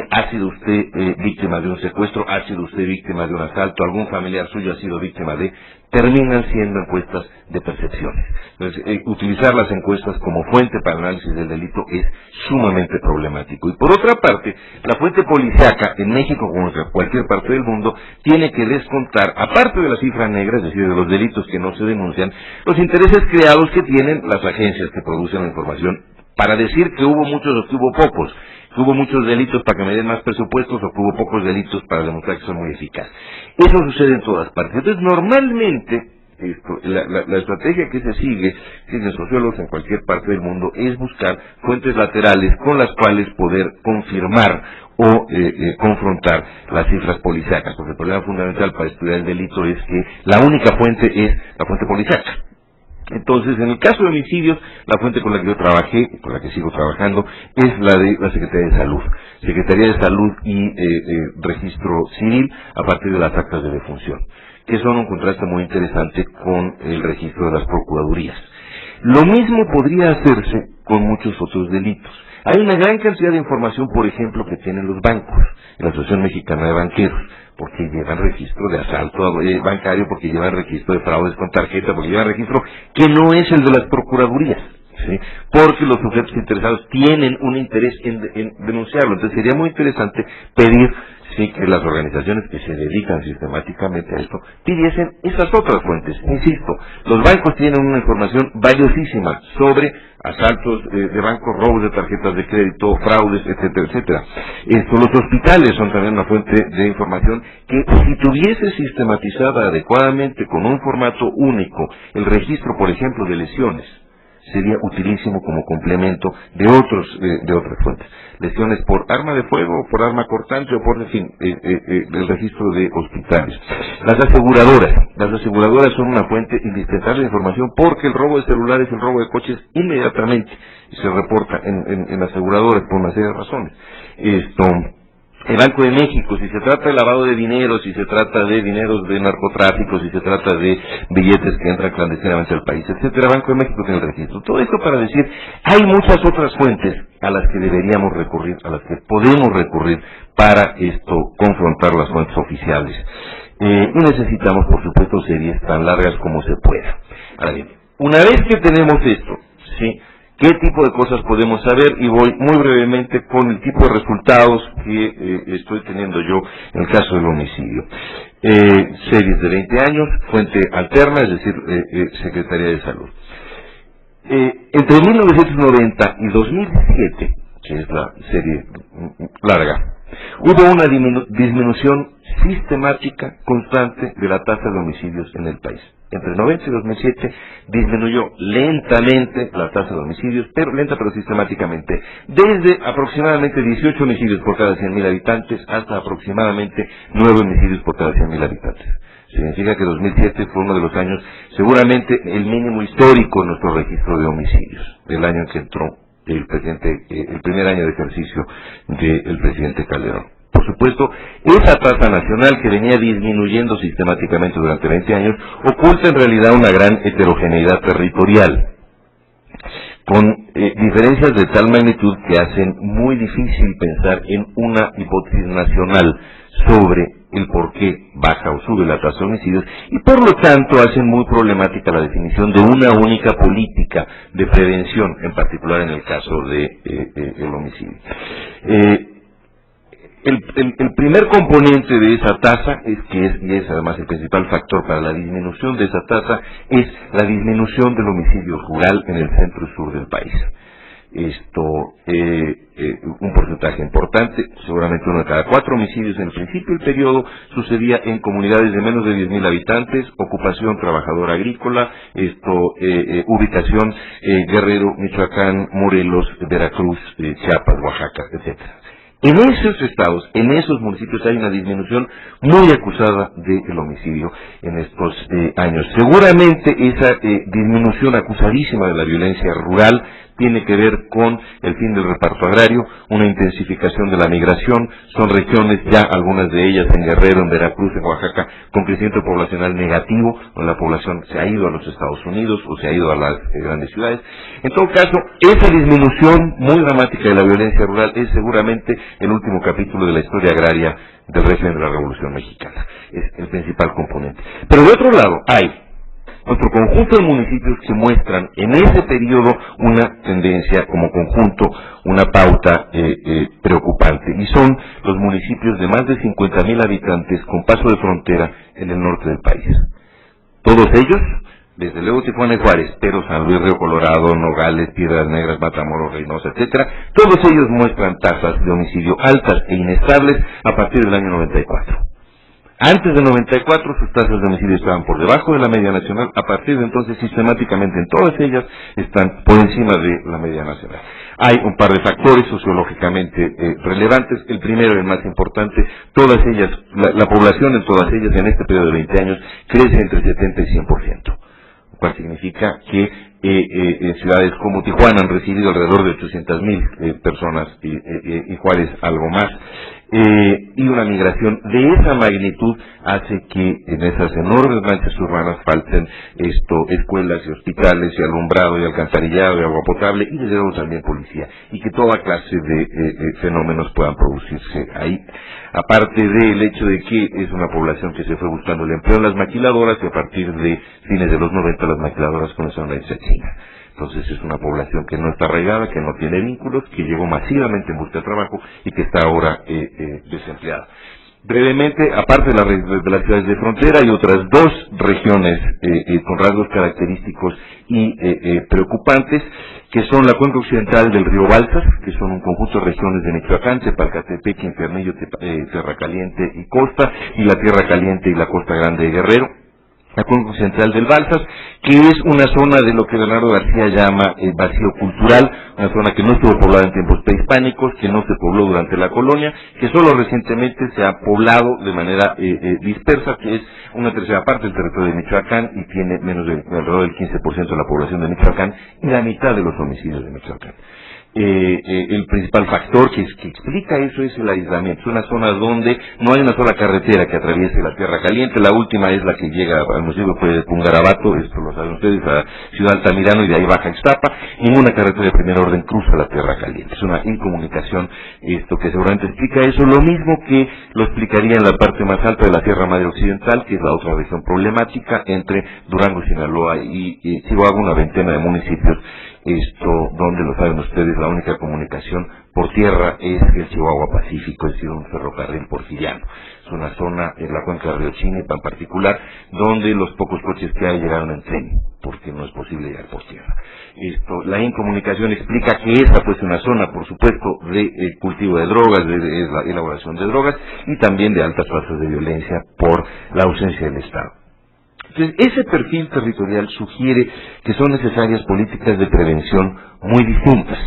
ha sido usted víctima de un secuestro, ha sido usted víctima de un asalto, algún familiar suyo ha sido víctima de, terminan siendo encuestas de percepciones. Entonces, utilizar las encuestas como fuente para el análisis del delito es sumamente problemático. Y por otra parte, la fuente policíaca en México, como en cualquier parte del mundo, tiene que descontar, aparte de la cifra negra, es decir, de los delitos que no se denuncian, los intereses creados que tienen las agencias que producen la información para decir que hubo muchos o que hubo pocos, que hubo muchos delitos para que me den más presupuestos o que hubo pocos delitos para demostrar que son muy eficaces. Eso sucede en todas partes. Entonces, normalmente, la estrategia que se sigue, siguen sociólogos en cualquier parte del mundo, es buscar fuentes laterales con las cuales poder confirmar o confrontar las cifras policíacas, porque el problema fundamental para estudiar el delito es que la única fuente es la fuente policíaca. Entonces, en el caso de homicidios, la fuente con la que yo trabajé, con la que sigo trabajando, es la de la Secretaría de Salud. Secretaría de Salud y Registro Civil a partir de las actas de defunción, que son un contraste muy interesante con el registro de las procuradurías. Lo mismo podría hacerse con muchos otros delitos. Hay una gran cantidad de información, por ejemplo, que tienen los bancos, la Asociación Mexicana de Banqueros, porque llevan registro de asalto bancario, porque llevan registro de fraudes con tarjeta, porque llevan registro que no es el de las procuradurías, ¿sí? Porque los sujetos interesados tienen un interés en denunciarlo. Entonces sería muy interesante pedir, sí, que las organizaciones que se dedican sistemáticamente a esto pidiesen esas otras fuentes. Insisto, los bancos tienen una información valiosísima sobre asaltos de bancos, robos de tarjetas de crédito, fraudes, etcétera, etcétera. Los hospitales son también una fuente de información que, si tuviese sistematizada adecuadamente con un formato único el registro, por ejemplo, de lesiones, sería utilísimo como complemento de otras fuentes. Lesiones por arma de fuego, por arma cortante o por, en fin, el registro de hospitales. Las aseguradoras son una fuente indispensable de información porque el robo de celulares y el robo de coches inmediatamente se reporta en aseguradoras por una serie de razones. el Banco de México, si se trata de lavado de dinero, si se trata de dineros de narcotráfico, si se trata de billetes que entran clandestinamente al país, etcétera, Banco de México tiene el registro. Todo esto para decir, hay muchas otras fuentes a las que deberíamos recurrir, a las que podemos recurrir para confrontar las fuentes oficiales. Y necesitamos, por supuesto, series tan largas como se pueda. Ahora bien, una vez que tenemos esto, ¿sí?, ¿qué tipo de cosas podemos saber? Y voy muy brevemente con el tipo de resultados que estoy teniendo yo en el caso del homicidio. Series de 20 años, fuente alterna, es decir, Secretaría de Salud. Entre 1990 y 2007, que es la serie larga, hubo una disminución sistemática, constante, de la tasa de homicidios en el país. Entre 90 y 2007 disminuyó lentamente la tasa de homicidios, pero lenta pero sistemáticamente, desde aproximadamente 18 homicidios por cada 100.000 habitantes hasta aproximadamente 9 homicidios por cada 100.000 habitantes. Significa que 2007 fue uno de los años, seguramente el mínimo histórico en nuestro registro de homicidios, el año en que entró el primer año de ejercicio del presidente Calderón. Por supuesto, esa tasa nacional que venía disminuyendo sistemáticamente durante 20 años oculta en realidad una gran heterogeneidad territorial, con diferencias de tal magnitud que hacen muy difícil pensar en una hipótesis nacional sobre el por qué baja o sube la tasa de homicidios, y por lo tanto hacen muy problemática la definición de una única política de prevención, en particular en el caso de el homicidio. El primer componente de esa tasa, y es además el principal factor para la disminución de esa tasa, es la disminución del homicidio rural en el centro y sur del país. Un porcentaje importante, seguramente 1 de cada 4 homicidios en el principio del periodo sucedía en comunidades de menos de 10.000 habitantes, ocupación trabajadora agrícola, ubicación Guerrero, Michoacán, Morelos, Veracruz, Chiapas, Oaxaca, etcétera. En esos estados, en esos municipios hay una disminución muy acusada del homicidio en estos años. Seguramente esa disminución acusadísima de la violencia rural tiene que ver con el fin del reparto agrario, una intensificación de la migración. Son regiones ya, algunas de ellas en Guerrero, en Veracruz, en Oaxaca, con crecimiento poblacional negativo, donde la población se ha ido a los Estados Unidos o se ha ido a las grandes ciudades. En todo caso, esa disminución muy dramática de la violencia rural es seguramente el último capítulo de la historia agraria del régimen de la Revolución Mexicana. Es el principal componente. Pero de otro lado, hay otro conjunto de municipios que muestran en ese periodo una tendencia como conjunto, una pauta preocupante, y son los municipios de más de 50.000 habitantes con paso de frontera en el norte del país. Todos ellos, desde luego Tijuana y Juárez, pero San Luis, Río Colorado, Nogales, Piedras Negras, Matamoros, Reynosa, etcétera, todos ellos muestran tasas de homicidio altas e inestables a partir del año 94. Antes del 94 sus tasas de homicidio estaban por debajo de la media nacional, a partir de entonces sistemáticamente en todas ellas están por encima de la media nacional. Hay un par de factores sociológicamente relevantes. El primero y el más importante, todas ellas, la población en todas ellas en este periodo de 20 años crece entre 70 y 100%, lo cual significa que en ciudades como Tijuana han recibido alrededor de 800.000 personas y Juárez algo más. Y una migración de esa magnitud hace que en esas enormes manchas urbanas falten escuelas y hospitales y alumbrado y alcantarillado y agua potable y desde luego también policía, y que toda clase de fenómenos puedan producirse ahí. Aparte del hecho de que es una población que se fue buscando el empleo en las maquiladoras, y a partir de fines de los 90 las maquiladoras comenzaron a irse a China. Entonces es una población que no está arraigada, que no tiene vínculos, que llegó masivamente en busca de trabajo y que está ahora desempleada. Brevemente, aparte de las ciudades de frontera, hay otras dos regiones con rasgos característicos y preocupantes, que son la cuenca occidental del río Balsas, que son un conjunto de regiones de Michoacán, Tepalcatepec, Infernillo, Tierra Caliente y Costa, y la Tierra Caliente y la Costa Grande de Guerrero. La cuenca occidental del Balsas, que es una zona de lo que Bernardo García llama vacío cultural, una zona que no estuvo poblada en tiempos prehispánicos, que no se pobló durante la colonia, que solo recientemente se ha poblado de manera dispersa, que es una tercera parte del territorio de Michoacán y tiene alrededor del 15% de la población de Michoacán y la mitad de los homicidios de Michoacán. El principal factor que explica eso es el aislamiento. Es una zona donde no hay una sola carretera que atraviese la Tierra Caliente. La última es la que llega al municipio de Pungarabato, esto lo saben ustedes, a Ciudad Altamirano, y de ahí baja a Ixtapa. Ninguna carretera de primer orden cruza la Tierra Caliente. Es una incomunicación, esto que seguramente explica eso. Lo mismo que lo explicaría en la parte más alta de la Sierra Madre Occidental, que es la otra región problemática, entre Durango, Sinaloa y Chihuahua, una veintena de municipios, donde lo saben ustedes, la única comunicación por tierra es el Chihuahua Pacífico, es decir, un ferrocarril porfiriano. Es una zona en la cuenca del río Chinipa en particular, donde los pocos coches que hay llegaron en tren, porque no es posible llegar por tierra. La incomunicación explica que esa pues una zona, por supuesto, de cultivo de drogas, de la elaboración de drogas, y también de altas tasas de violencia por la ausencia del Estado. Entonces, ese perfil territorial sugiere que son necesarias políticas de prevención muy distintas.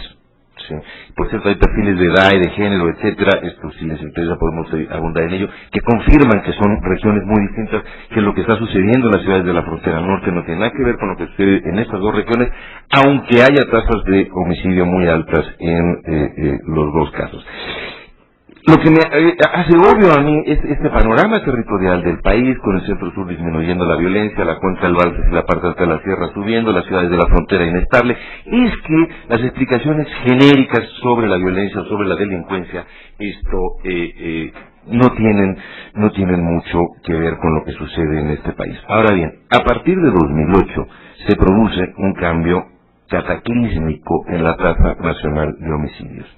¿Sí? Por cierto, hay perfiles de edad y de género, etcétera, esto si les interesa podemos abundar en ello, que confirman que son regiones muy distintas, que lo que está sucediendo en las ciudades de la frontera norte no tiene nada que ver con lo que sucede en estas dos regiones, aunque haya tasas de homicidio muy altas en los dos casos. Lo que me hace obvio a mí es este panorama territorial del país, con el centro-sur disminuyendo la violencia, la cuenca del Balsas y la parte alta de la sierra subiendo, las ciudades de la frontera inestable, es que las explicaciones genéricas sobre la violencia, sobre la delincuencia, no tienen mucho que ver con lo que sucede en este país. Ahora bien, a partir de 2008 se produce un cambio cataclísmico en la tasa nacional de homicidios.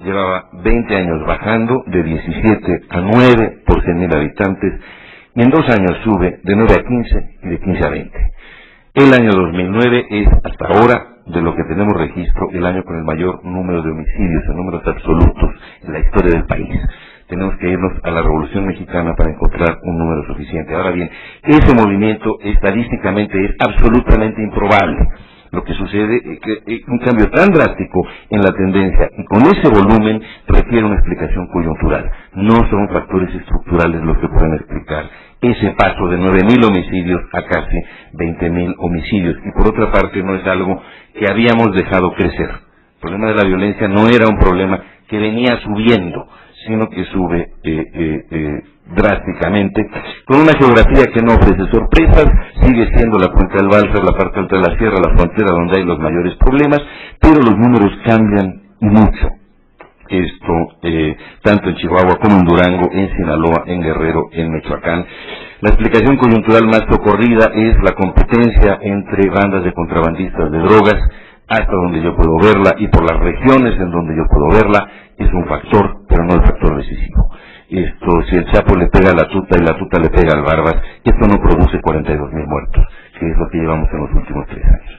Llevaba 20 años bajando de 17 a 9 por 100.000 habitantes, y en 2 años sube de 9 a 15 y de 15 a 20. El año 2009 es, hasta ahora, de lo que tenemos registro, el año con el mayor número de homicidios en números absolutos en la historia del país. Tenemos que irnos a la Revolución Mexicana para encontrar un número suficiente. Ahora bien, ese movimiento estadísticamente es absolutamente improbable. Lo que sucede es que un cambio tan drástico en la tendencia y con ese volumen requiere una explicación coyuntural. No son factores estructurales los que pueden explicar ese paso de 9.000 homicidios a casi 20.000 homicidios. Y por otra parte no es algo que habíamos dejado crecer. El problema de la violencia no era un problema que venía subiendo, sino que sube drásticamente, con una geografía que no ofrece sorpresas. Sigue siendo la cuenca del Balsas, la parte alta de la sierra, la frontera donde hay los mayores problemas, pero los números cambian y mucho. Tanto en Chihuahua como en Durango, en Sinaloa, en Guerrero, en Michoacán. La explicación coyuntural más socorrida es la competencia entre bandas de contrabandistas de drogas, hasta donde yo puedo verla, y por las regiones en donde yo puedo verla, es un factor, pero no el factor decisivo. Si el Chapo le pega a la Tuta y la Tuta le pega al Barbas, esto no produce 42.000 muertos, que es lo que llevamos en los últimos 3 años.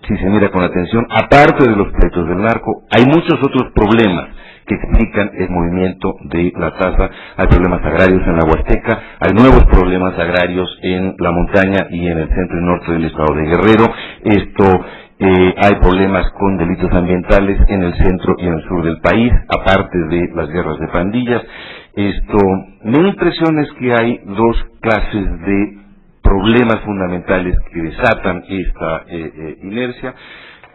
Si se mira con atención, aparte de los pleitos del narco, hay muchos otros problemas que explican el movimiento de la tasa. Hay problemas agrarios en la Huasteca, hay nuevos problemas agrarios en la montaña y en el centro y norte del estado de Guerrero. Hay problemas con delitos ambientales en el centro y en el sur del país, aparte de las guerras de pandillas. Mi impresión es que hay dos clases de problemas fundamentales que desatan esta inercia.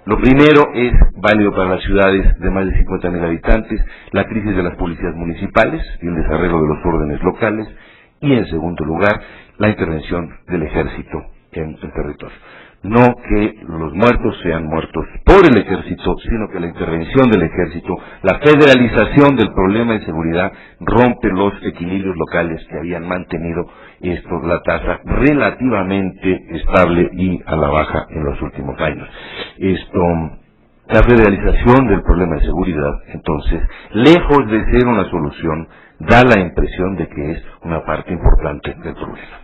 Lo primero es válido para las ciudades de más de 50.000 habitantes, la crisis de las policías municipales y el desarrollo de los órdenes locales, y en segundo lugar, la intervención del ejército en el territorio. No que los muertos sean muertos por el ejército, sino que la intervención del ejército, la federalización del problema de seguridad, rompe los equilibrios locales que habían mantenido la tasa relativamente estable y a la baja en los últimos años. La federalización del problema de seguridad, entonces, lejos de ser una solución, da la impresión de que es una parte importante del problema.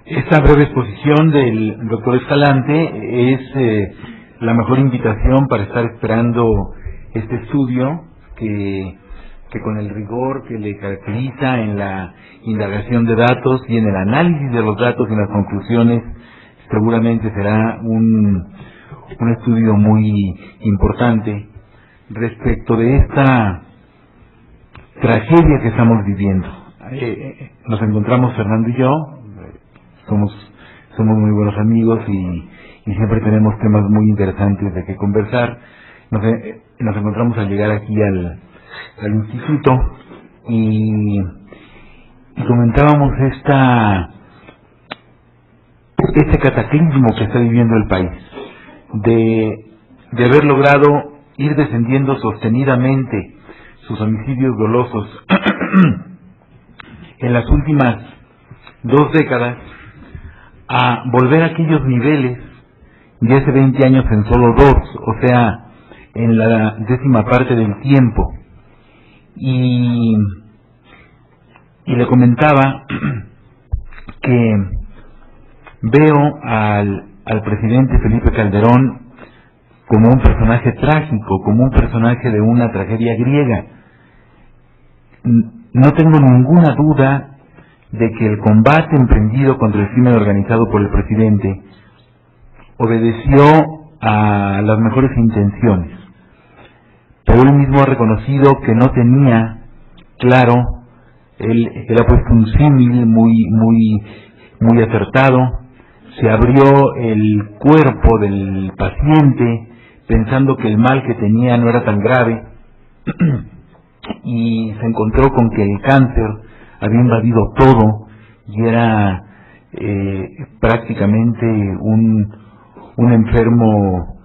Esta breve exposición del doctor Escalante es la mejor invitación para estar esperando este estudio que con el rigor que le caracteriza en la indagación de datos y en el análisis de los datos y en las conclusiones seguramente será un estudio muy importante respecto de esta tragedia que estamos viviendo. Nos encontramos Fernando y yo, somos muy buenos amigos y siempre tenemos temas muy interesantes de que conversar. Nos encontramos al llegar aquí al instituto y comentábamos este cataclismo que está viviendo el país, de haber logrado ir descendiendo sostenidamente sus homicidios dolosos en las últimas 2 décadas, a volver a aquellos niveles de hace 20 años en solo 2, o sea, en la 10ª parte del tiempo. Y le comentaba que veo al presidente Felipe Calderón como un personaje trágico, como un personaje de una tragedia griega. No tengo ninguna duda de que el combate emprendido contra el crimen organizado por el presidente obedeció a las mejores intenciones, pero él mismo ha reconocido que no tenía claro. Él ha puesto un símil muy acertado. Se abrió el cuerpo del paciente pensando que el mal que tenía no era tan grave y se encontró con que el cáncer había invadido todo y era prácticamente un enfermo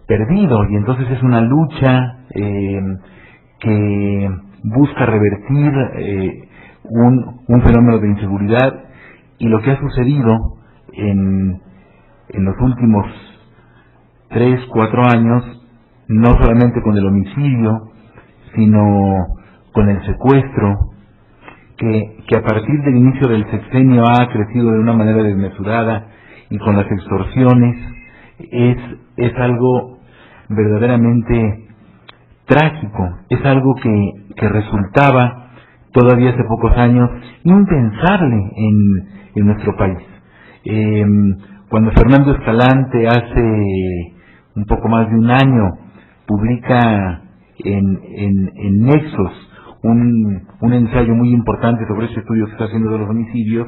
perdido, y entonces es una lucha que busca revertir un fenómeno de inseguridad. Y lo que ha sucedido en los últimos 3-4 años, no solamente con el homicidio, sino con el secuestro, que a partir del inicio del sexenio ha crecido de una manera desmesurada, y con las extorsiones, es algo verdaderamente trágico, es algo que resultaba todavía hace pocos años impensable en nuestro país. Cuando Fernando Escalante hace un poco más de un año publica en Nexos un ensayo muy importante sobre este estudio que está haciendo de los homicidios,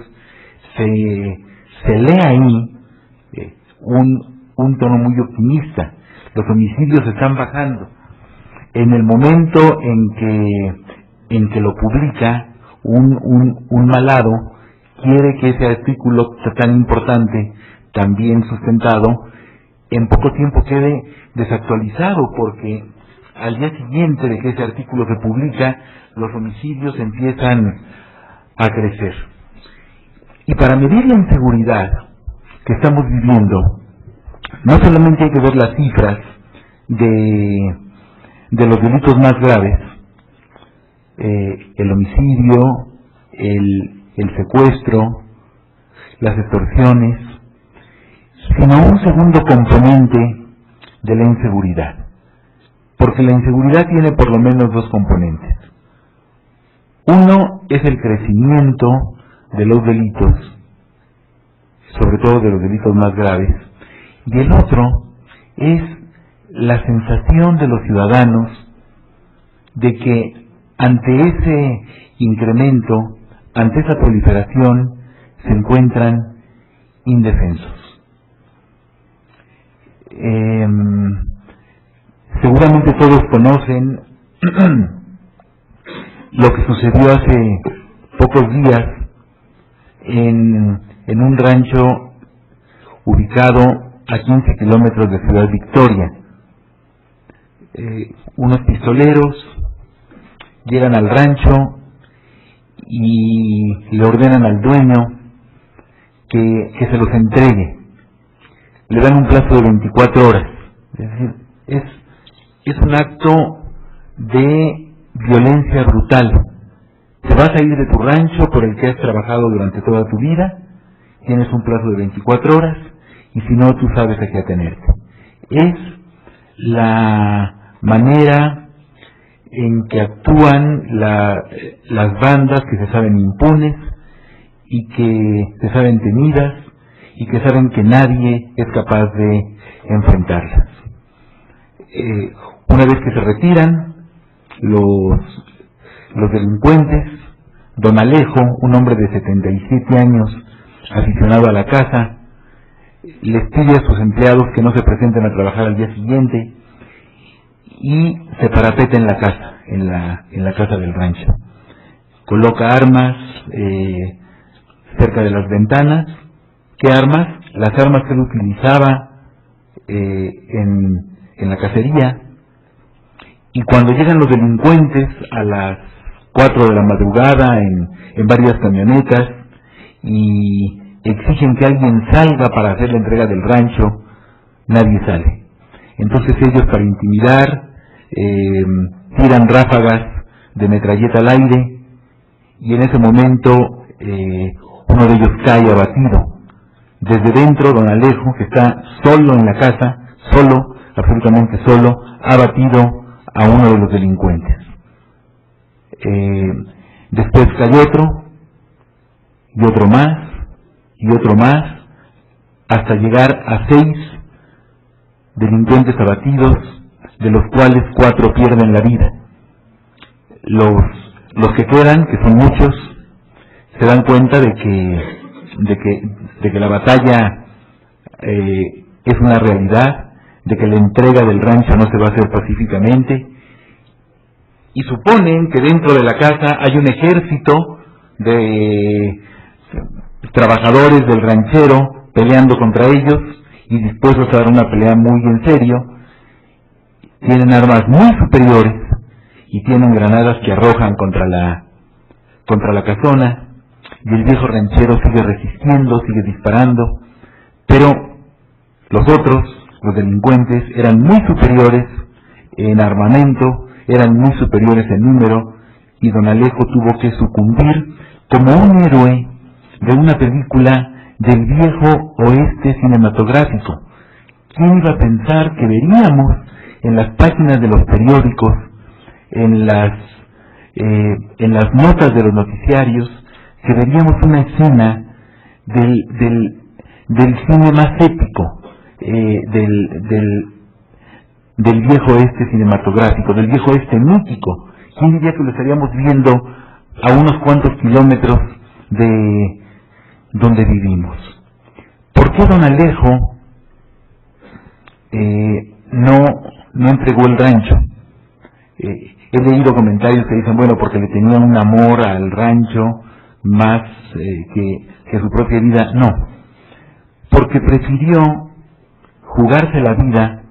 se lee ahí un tono muy optimista. Los homicidios están bajando. En el momento en que lo publica un malado, quiere que ese artículo tan importante, tan bien sustentado, en poco tiempo quede desactualizado, porque al día siguiente de que ese artículo se publica, los homicidios empiezan a crecer. Y para medir la inseguridad que estamos viviendo, no solamente hay que ver las cifras de los delitos más graves, el homicidio, el secuestro, las extorsiones, sino un segundo componente de la inseguridad, porque la inseguridad tiene por lo menos 2 componentes. Uno es el crecimiento de los delitos, sobre todo de los delitos más graves, y el otro es la sensación de los ciudadanos de que ante ese incremento, ante esa proliferación, se encuentran indefensos. Seguramente todos conocen lo que sucedió hace pocos días en un rancho ubicado a 15 kilómetros de Ciudad Victoria. Unos pistoleros llegan al rancho y le ordenan al dueño que se los entregue. Le dan un plazo de 24 horas. Es decir, es un acto de violencia brutal. Te vas a ir de tu rancho por el que has trabajado durante toda tu vida, tienes un plazo de 24 horas, y si no, tú sabes a qué atenerte. Es la manera en que actúan las bandas que se saben impunes y que se saben temidas y que saben que nadie es capaz de enfrentarlas. Una vez que se retiran los delincuentes, don Alejo, un hombre de 77 años, aficionado a la caza, les pide a sus empleados que no se presenten a trabajar al día siguiente y se parapeta en la casa, en la casa del rancho. Coloca armas cerca de las ventanas. ¿Qué armas? Las armas que él utilizaba en la cacería. Y cuando llegan los delincuentes a las 4 de la madrugada en varias camionetas y exigen que alguien salga para hacer la entrega del rancho, nadie sale. Entonces ellos, para intimidar, tiran ráfagas de metralleta al aire, y en ese momento uno de ellos cae abatido. Desde dentro, don Alejo, que está solo en la casa, solo, absolutamente solo, ha abatido a uno de los delincuentes. Después cae otro, y otro más, y otro más, hasta llegar a 6 delincuentes abatidos, de los cuales 4 pierden la vida. Los que quedan, que son muchos, se dan cuenta de que la batalla es una realidad, de que la entrega del rancho no se va a hacer pacíficamente, y suponen que dentro de la casa hay un ejército de trabajadores del ranchero peleando contra ellos y dispuestos a dar una pelea muy en serio. Tienen armas muy superiores y tienen granadas que arrojan contra la casona, y el viejo ranchero sigue resistiendo, sigue disparando, pero los otros, los delincuentes, eran muy superiores en armamento, eran muy superiores en número, y don Alejo tuvo que sucumbir como un héroe de una película del viejo oeste cinematográfico. ¿Quién iba a pensar que veríamos en las páginas de los periódicos, en las notas de los noticiarios, que veríamos una escena del cine más épico, del viejo oeste cinematográfico, del viejo oeste mítico? ¿Quién diría que lo estaríamos viendo a unos cuantos kilómetros de donde vivimos? ¿Por qué don Alejo no entregó el rancho? He leído comentarios que dicen, bueno, porque le tenía un amor al rancho más que su propia vida. No, porque prefirió jugarse la vida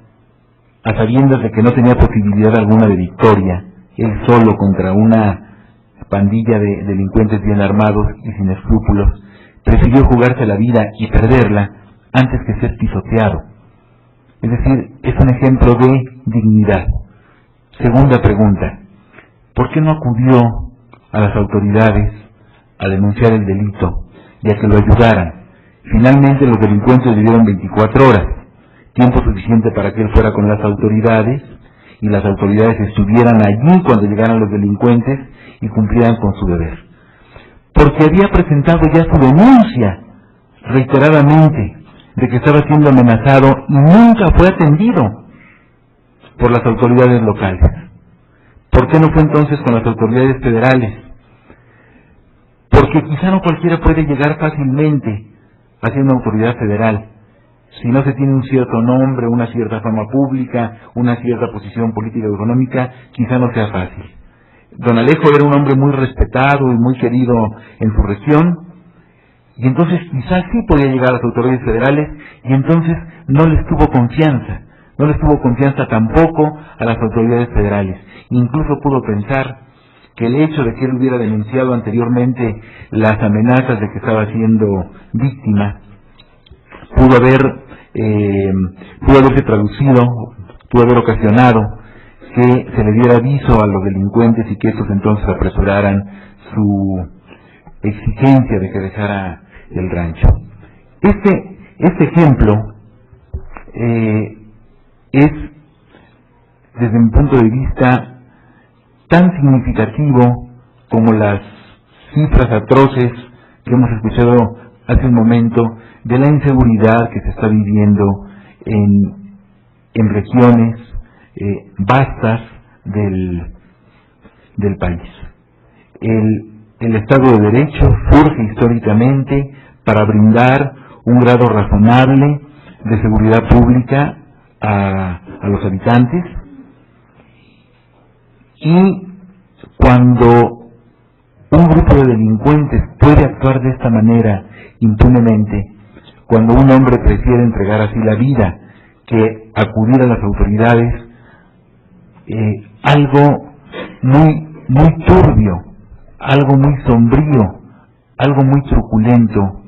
a sabiendas de que no tenía posibilidad alguna de victoria, él solo contra una pandilla de delincuentes bien armados y sin escrúpulos. Prefirió jugarse la vida y perderla antes que ser pisoteado. Es decir, es un ejemplo de dignidad. Segunda pregunta: ¿por qué no acudió a las autoridades a denunciar el delito y a que lo ayudaran? Finalmente los delincuentes le dieron 24 horas, tiempo suficiente para que él fuera con las autoridades y las autoridades estuvieran allí cuando llegaran los delincuentes y cumplieran con su deber. Porque había presentado ya su denuncia reiteradamente de que estaba siendo amenazado y nunca fue atendido por las autoridades locales. ¿Por qué no fue entonces con las autoridades federales? Porque quizá no cualquiera puede llegar fácilmente a ser una autoridad federal. Si no se tiene un cierto nombre, una cierta fama pública, una cierta posición política o económica, quizá no sea fácil. Don Alejo era un hombre muy respetado y muy querido en su región, y entonces quizás sí podía llegar a las autoridades federales, y entonces no les tuvo confianza tampoco a las autoridades federales. Incluso pudo pensar que el hecho de que él hubiera denunciado anteriormente las amenazas de que estaba siendo víctima pudo haberse traducido, pudo haber ocasionado que se le diera aviso a los delincuentes y que estos entonces apresuraran su exigencia de que dejara el rancho. Este ejemplo es, desde mi punto de vista, tan significativo como las cifras atroces que hemos escuchado hace un momento de la inseguridad que se está viviendo en regiones vastas del país. El Estado de Derecho surge históricamente para brindar un grado razonable de seguridad pública a los habitantes, y cuando un grupo de delincuentes puede actuar de esta manera impunemente, cuando un hombre prefiere entregar así la vida que acudir a las autoridades, algo muy turbio, algo muy sombrío, algo muy truculento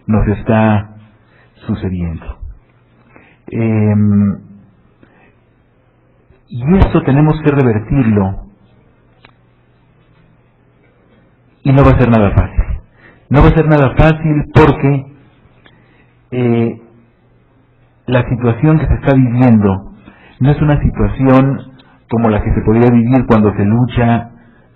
nos está sucediendo. Y esto tenemos que revertirlo, y no va a ser nada fácil. No va a ser nada fácil porque la situación que se está viviendo no es una situación como la que se podría vivir cuando se lucha,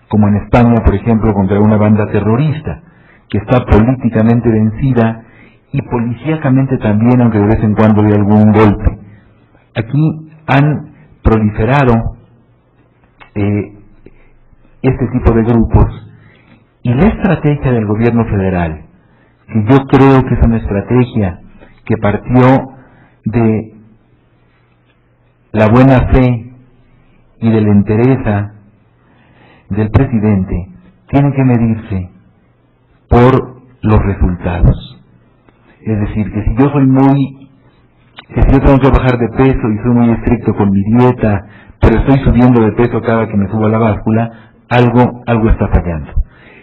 como en España, por ejemplo, contra una banda terrorista, que está políticamente vencida y policíacamente también, aunque de vez en cuando hay algún golpe. Aquí han proliferado este tipo de grupos, y la estrategia del gobierno federal, que yo creo que es una estrategia que partió de la buena fe y de la entereza del presidente, tiene que medirse por los resultados. Es decir, que si yo tengo que bajar de peso y soy muy estricto con mi dieta, pero estoy subiendo de peso cada que me subo a la báscula, algo está fallando.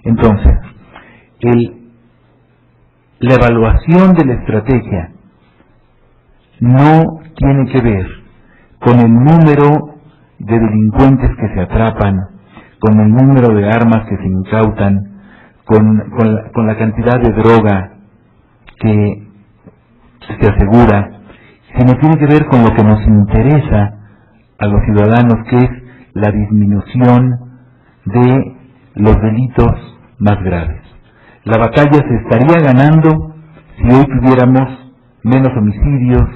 Entonces, la evaluación de la estrategia no tiene que ver con el número de delincuentes que se atrapan, con el número de armas que se incautan, con la cantidad de droga que se asegura, sino tiene que ver con lo que nos interesa a los ciudadanos, que es la disminución de los delitos más graves. La batalla se estaría ganando si hoy tuviéramos menos homicidios,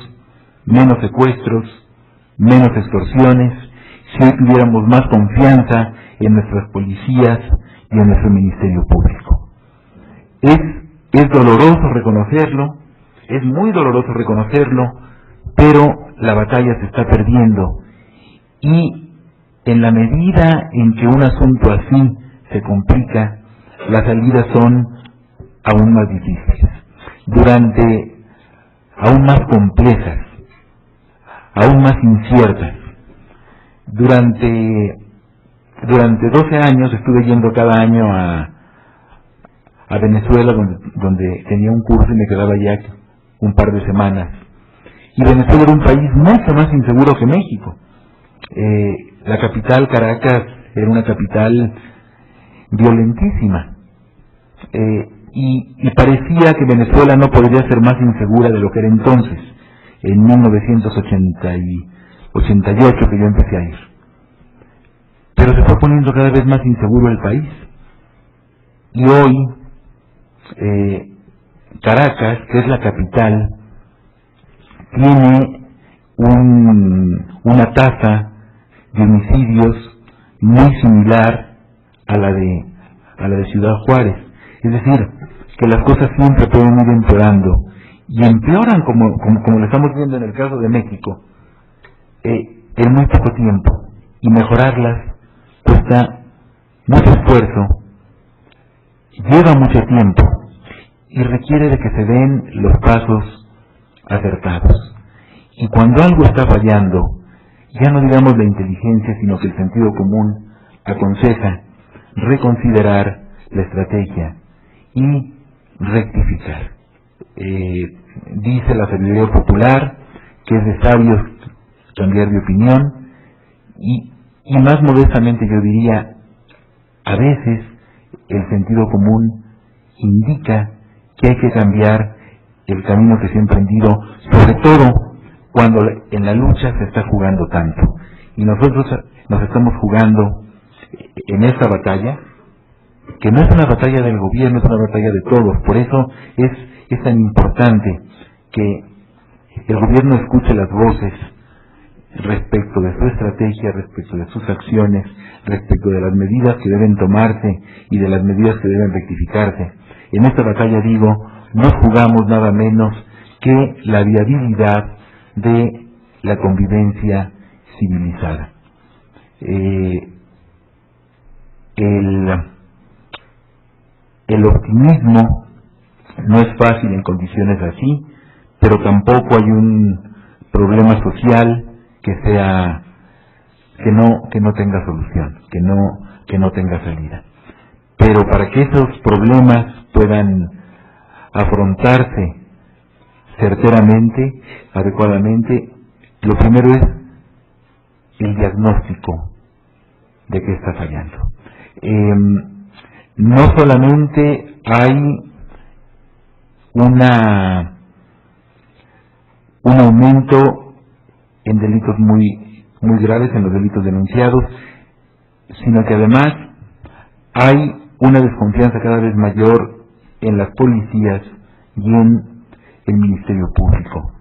menos secuestros, menos extorsiones, si hoy tuviéramos más confianza en nuestras policías y en nuestro Ministerio Público. Es doloroso reconocerlo, es muy doloroso reconocerlo, pero la batalla se está perdiendo, y en la medida en que un asunto así se complica, las salidas son aún más difíciles, aún más complejas, aún más inciertas. Durante 12 años estuve yendo cada año a Venezuela, donde tenía un curso y me quedaba ya un par de semanas. Y Venezuela era un país mucho más inseguro que México. La capital, Caracas, era una capital violentísima. Y parecía que Venezuela no podría ser más insegura de lo que era entonces, en 1988, que yo empecé a ir. Pero se fue poniendo cada vez más inseguro el país. Y hoy, Caracas, que es la capital, tiene una tasa de homicidios muy similar a la de Ciudad Juárez. Es decir, que las cosas siempre pueden ir empeorando, y empeoran como lo estamos viendo en el caso de México, en muy poco tiempo, y mejorarlas cuesta mucho esfuerzo, lleva mucho tiempo, y requiere de que se den los pasos acertados. Y cuando algo está fallando, ya no digamos la inteligencia, sino que el sentido común aconseja reconsiderar la estrategia y rectificar. Dice la sabiduría popular que es de sabios cambiar de opinión, y más modestamente yo diría, a veces el sentido común indica que hay que cambiar el camino que se ha emprendido, sobre todo cuando en la lucha se está jugando tanto. Y nosotros nos estamos jugando en esta batalla, que no es una batalla del gobierno, es una batalla de todos. Por eso es tan importante que el gobierno escuche las voces respecto de su estrategia, respecto de sus acciones, respecto de las medidas que deben tomarse y de las medidas que deben rectificarse. En esta batalla, digo, nos jugamos nada menos que la viabilidad de la convivencia civilizada. El optimismo no es fácil en condiciones así, pero tampoco hay un problema social que no tenga solución, que no tenga salida. Pero para que esos problemas puedan afrontarse certeramente, adecuadamente, lo primero es el diagnóstico de qué está fallando. No solamente hay un aumento en delitos muy graves, en los delitos denunciados, sino que además hay una desconfianza cada vez mayor en las policías y en el Ministerio Público.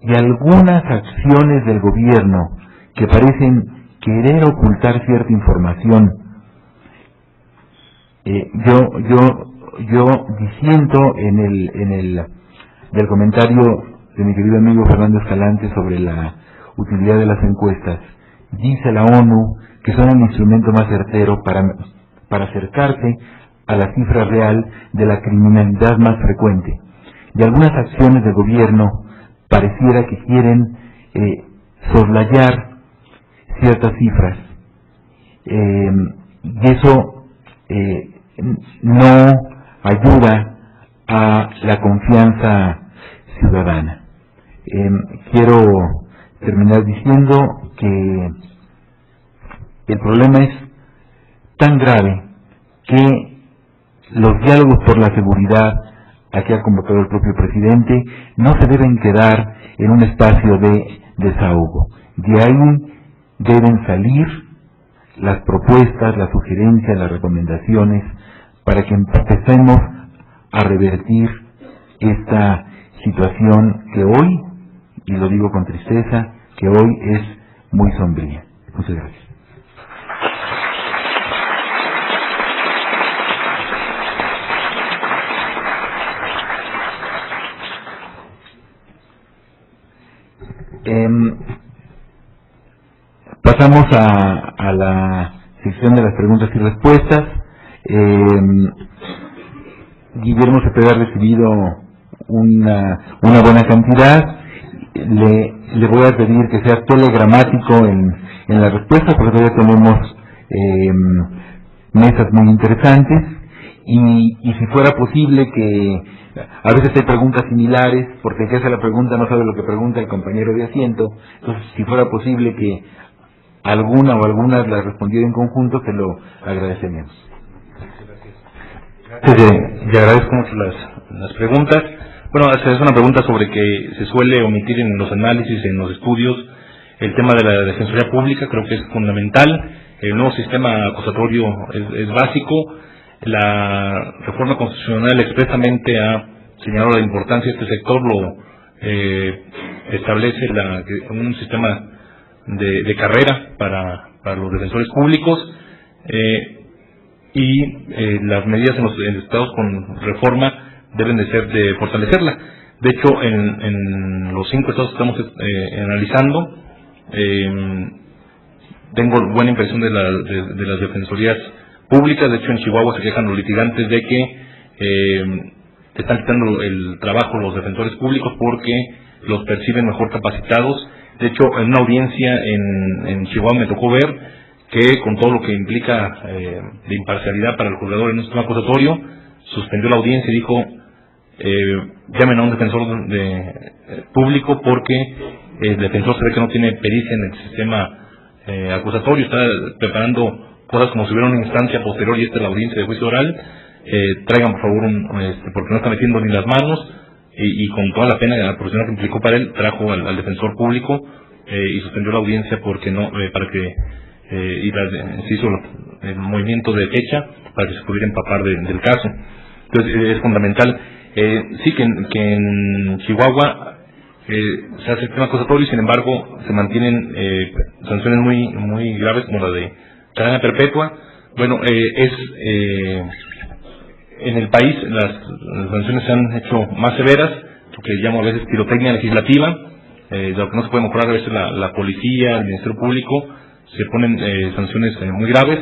Y algunas acciones del gobierno que parecen querer ocultar cierta información. Yo disiento del comentario de mi querido amigo Fernando Escalante sobre la utilidad de las encuestas. Dice la ONU que son el instrumento más certero para acercarse a la cifra real de la criminalidad más frecuente. Y algunas acciones del gobierno pareciera que quieren soslayar ciertas cifras. Y eso no ayuda a la confianza ciudadana. Quiero terminar diciendo que el problema es tan grave que los diálogos por la seguridad a que ha convocado el propio presidente no se deben quedar en un espacio de desahogo. De ahí deben salir las propuestas, las sugerencias, las recomendaciones para que empecemos a revertir esta situación que hoy, y lo digo con tristeza, que hoy es muy sombría. Muchas gracias. Pasamos a la sección de las preguntas y respuestas. Guillermo Cepeda ha recibido una buena cantidad. Le voy a pedir que sea telegramático en la respuesta, porque todavía tenemos mesas muy interesantes, y si fuera posible que a veces hay preguntas similares, porque el que hace la pregunta no sabe lo que pregunta el compañero de asiento. Entonces, si fuera posible que alguna o algunas las respondiera en conjunto, te lo agradeceríamos. Le agradezco mucho las preguntas. Bueno, es una pregunta sobre que se suele omitir en los análisis, en los estudios, el tema de la Defensoría Pública. Creo que es fundamental. El nuevo sistema acusatorio es básico. La reforma constitucional expresamente ha señalado la importancia de este sector, lo establece un sistema de carrera para los defensores públicos, y las medidas en los estados con reforma deben de ser de fortalecerla. De hecho, en los 5 estados que estamos analizando, tengo buena impresión de las defensorías públicas. De hecho, en Chihuahua se quejan los litigantes de que están quitando el trabajo los defensores públicos porque los perciben mejor capacitados. De hecho, en una audiencia en Chihuahua me tocó ver que, con todo lo que implica de imparcialidad para el juzgador en un sistema acusatorio, suspendió la audiencia y dijo: llamen a un defensor público porque el defensor se ve que no tiene pericia en el sistema acusatorio, está preparando cosas como si hubiera una instancia posterior y esta es la audiencia de juicio oral. Traigan por favor porque no está metiendo ni las manos, y con toda la pena profesional que implicó para él, trajo al defensor público y suspendió la audiencia porque no para que se hizo el movimiento de fecha para que se pudiera empapar del caso. Entonces es fundamental. Sí que en Chihuahua se hace el sistema acusatorio y sin embargo se mantienen sanciones muy graves como la de cadena perpetua. Bueno, en el país las sanciones se han hecho más severas, lo que llamo a veces pirotecnia legislativa, de lo que no se puede mejorar a veces la policía, el Ministerio Público, se ponen sanciones muy graves.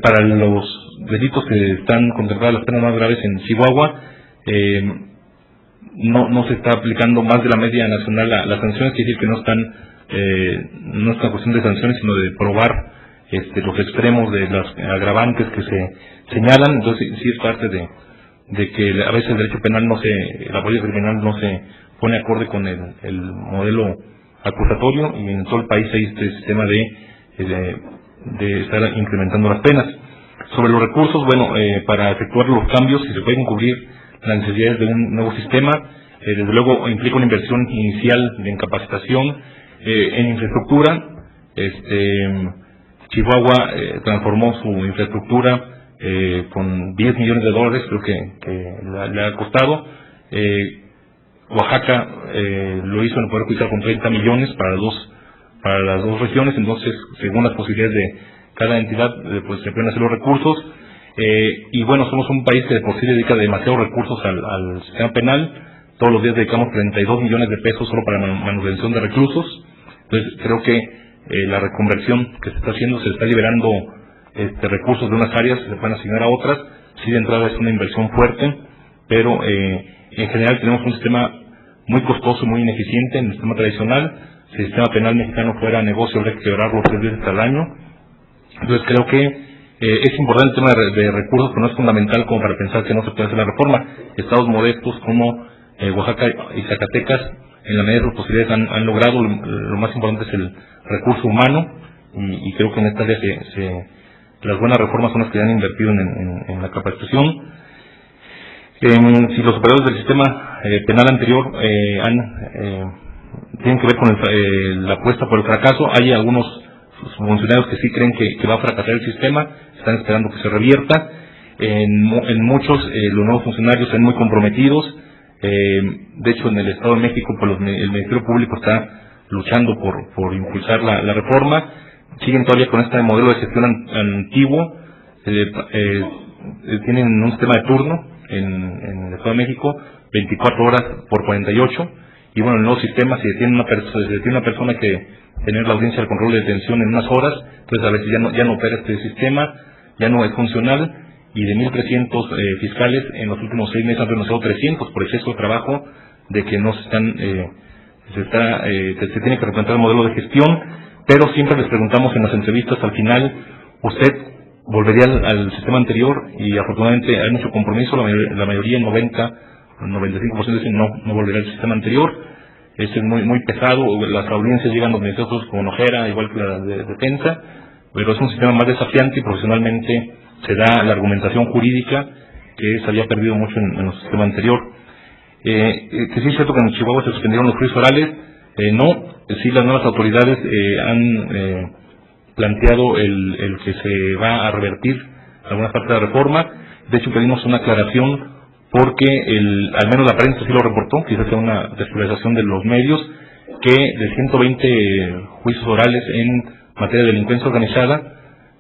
Para los delitos que están contempladas las penas más graves en Chihuahua, no se está aplicando más de la media nacional las sanciones, quiere decir que no es una cuestión de sanciones, sino de probar los extremos de las agravantes que se señalan. Entonces sí es parte de que a veces el derecho penal la política criminal no se pone acorde con el modelo acusatorio, y en todo el país hay este sistema de estar incrementando las penas. Sobre los recursos, bueno, para efectuar los cambios, si se pueden cubrir las necesidades de un nuevo sistema, desde luego implica una inversión inicial en capacitación, en infraestructura. Chihuahua transformó su infraestructura con $10 millones, creo que le ha costado. Oaxaca lo hizo en el Poder Judicial con 30 millones para las dos regiones. Entonces, según las posibilidades de cada entidad, pues se pueden hacer los recursos. Y bueno, somos un país que de por sí dedica demasiados recursos al sistema penal. Todos los días dedicamos 32 millones de pesos solo para manutención de reclusos. Entonces, creo que la reconversión que se está haciendo, se está liberando recursos de unas áreas, se pueden asignar a otras. Sí, de entrada es una inversión fuerte, pero en general tenemos un sistema muy costoso y muy ineficiente en el sistema tradicional. Si el sistema penal mexicano fuera negocio, habría que quebrarlo 3 veces al año. Entonces creo que es importante el tema de recursos, pero no es fundamental como para pensar que no se puede hacer la reforma. Estados modestos como Oaxaca y Zacatecas, en la medida de sus posibilidades, han logrado. Lo más importante es el recurso humano, y creo que en esta área las buenas reformas son las que han invertido en la capacitación. Si los operadores del sistema penal anterior tienen que ver con la apuesta por el fracaso, hay algunos funcionarios que sí creen que va a fracasar el sistema, están esperando que se revierta. En muchos, los nuevos funcionarios están muy comprometidos. De hecho, en el Estado de México, pues el Ministerio Público está luchando por impulsar la reforma. Siguen todavía con este modelo de gestión antiguo. Tienen un sistema de turno en el Estado de México, 24 horas por 48. Y bueno, el nuevo sistema, si detiene una persona, que tener la audiencia del control de detención en unas horas, entonces a veces ya no opera este sistema, ya no es funcional. Y de 1.300 fiscales, en los últimos 6 meses han renunciado 300 por exceso de trabajo, de que no que se tiene que replantear el modelo de gestión. Pero siempre les preguntamos en las entrevistas, al final, ¿usted volvería al sistema anterior? Y afortunadamente hay mucho compromiso, la mayoría, el 95% dicen no volverá al sistema anterior. Es muy pesado, las audiencias llegan a los ministerios con ojera, igual que la de defensa, pero es un sistema más desafiante y profesionalmente se da la argumentación jurídica que se había perdido mucho en el sistema anterior. Que sí es cierto que en Chihuahua se suspendieron los juicios orales. Sí, las nuevas autoridades han planteado el que se va a revertir alguna parte de la reforma. De hecho, pedimos una aclaración porque al menos la prensa sí lo reportó, quizás sea una desplazamiento de los medios, que de 120 juicios orales en materia de delincuencia organizada,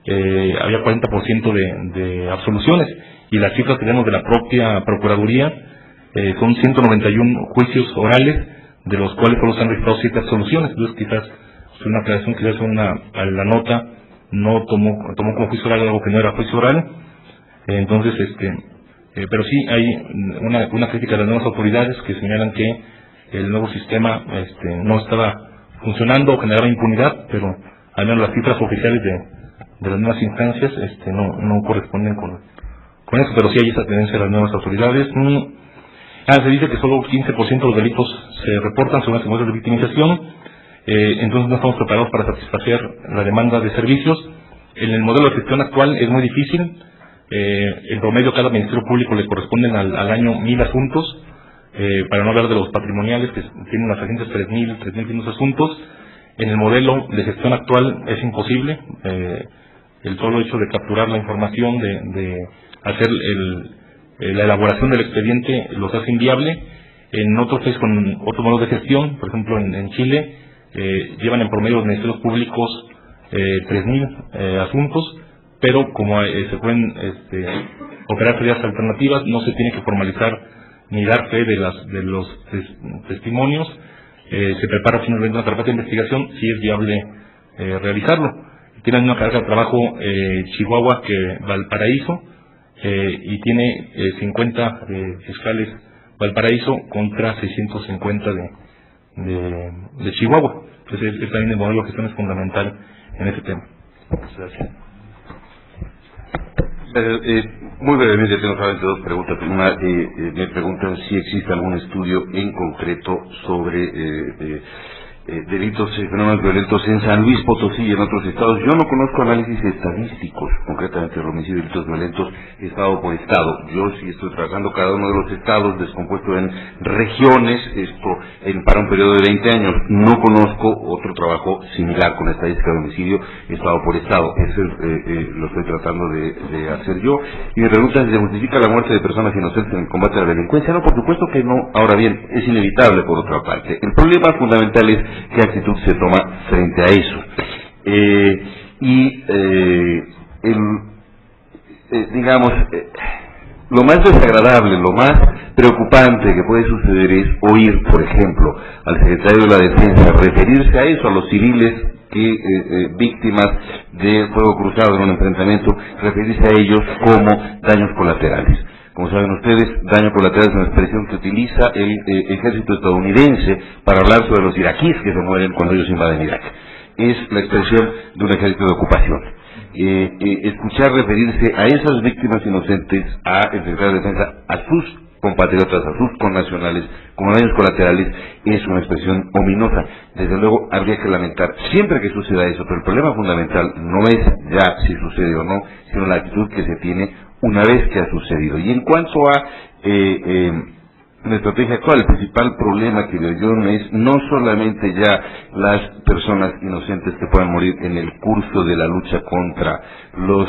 había 40% de absoluciones, y las cifras que tenemos de la propia Procuraduría son 191 juicios orales, de los cuales solo se han registrado 7 absoluciones. Entonces quizás es una aclaración, quizás la nota no tomó como juicio oral algo que no era juicio oral. Entonces pero sí hay una crítica de las nuevas autoridades que señalan que el nuevo sistema no estaba funcionando o generaba impunidad, pero al menos las cifras oficiales de las nuevas instancias no corresponden con eso, pero sí hay esa tendencia de las nuevas autoridades. Se dice que solo 15% de los delitos se reportan según las encuestas de victimización. Entonces no estamos preparados para satisfacer la demanda de servicios. En el modelo de gestión actual es muy difícil. En promedio, cada Ministerio Público le corresponden al año 1,000 asuntos, para no hablar de los patrimoniales, que tienen las agencias 3,500 asuntos. En el modelo de gestión actual es imposible. El solo hecho de capturar la información, de hacer la elaboración del expediente, los hace inviable. En otros países con otros modos de gestión, por ejemplo en Chile, llevan en promedio los ministerios públicos 3.000 asuntos, pero como se pueden operar salidas alternativas, no se tiene que formalizar ni dar fe de los testimonios. Se prepara finalmente una carpeta de investigación si es viable realizarlo. Tienen una carga de trabajo Chihuahua que Valparaíso, y tiene 50 fiscales Valparaíso contra 650 de Chihuahua. Entonces es también el modelo de gestión es fundamental en ese tema. Gracias. Muy brevemente tengo solamente dos preguntas. Una, me preguntan si existe algún estudio en concreto sobre delitos y fenómenos violentos en San Luis Potosí y en otros estados. Yo no conozco análisis estadísticos, concretamente el homicidio y delitos violentos estado por estado. Yo sí estoy trabajando cada uno de los estados descompuesto en regiones, para un periodo de 20 años. No conozco otro trabajo similar con estadística de homicidio estado por estado. Eso lo estoy tratando de hacer yo. Y me pregunta si se justifica la muerte de personas inocentes en el combate a la delincuencia. No, por supuesto que no. Ahora bien, es inevitable por otra parte. El problema fundamental es qué actitud se toma frente a eso. Lo más desagradable, lo más preocupante que puede suceder es oír, por ejemplo, al secretario de la Defensa referirse a eso, a los civiles víctimas de fuego cruzado en un enfrentamiento, referirse a ellos como daños colaterales. Como saben ustedes, daño colateral es una expresión que utiliza el ejército estadounidense para hablar sobre los iraquíes que se mueren cuando ellos invaden Irak. Es la expresión de un ejército de ocupación. Escuchar referirse a esas víctimas inocentes, a el secretario de Defensa, a sus compatriotas, a sus connacionales, como daños colaterales, es una expresión ominosa. Desde luego habría que lamentar siempre que suceda eso, pero el problema fundamental no es ya si sucede o no, sino la actitud que se tiene una vez que ha sucedido. Y en cuanto a la estrategia actual, el principal problema que veo yo es no solamente ya las personas inocentes que puedan morir en el curso de la lucha contra los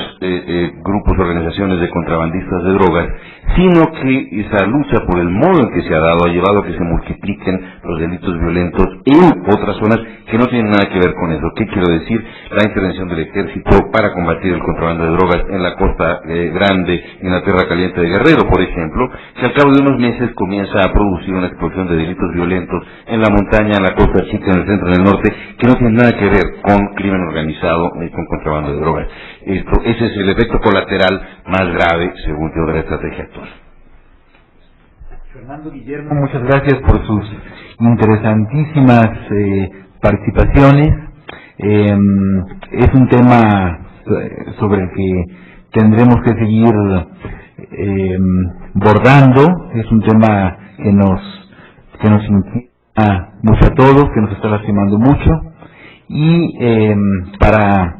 grupos, organizaciones de contrabandistas de drogas, sino que esa lucha por el modo en que se ha dado ha llevado a que se multipliquen los delitos violentos en otras zonas que no tienen nada que ver con eso. ¿Qué quiero decir? La intervención del ejército para combatir el contrabando de drogas en la Costa Grande, en la Tierra Caliente de Guerrero, por ejemplo, que al cabo de unos meses comienza a producir una explosión de delitos violentos en la montaña, en la Costa Chica, en el centro, en el norte, que no tienen nada que ver con crimen organizado ni con contrabando de drogas. Ese es el efecto colateral más grave, según yo, de la estrategia actual. Fernando Guillermo, muchas gracias por sus interesantísimas participaciones. Es un tema sobre el que tendremos que seguir bordando. Es un tema que nos inquieta mucho a todos, que nos está lastimando mucho, y para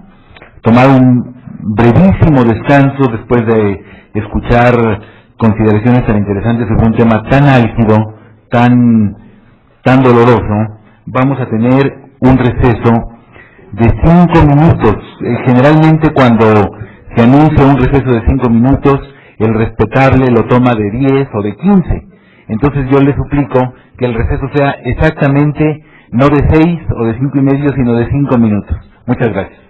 tomar un brevísimo descanso después de escuchar consideraciones tan interesantes sobre un tema tan álgido, tan doloroso, vamos a tener un receso de 5 minutos. Generalmente cuando se anuncia un receso de 5 minutos, el respetable lo toma de 10 o de 15. Entonces yo le suplico que el receso sea exactamente no de 6 o de 5 y medio, sino de 5 minutos. Muchas gracias.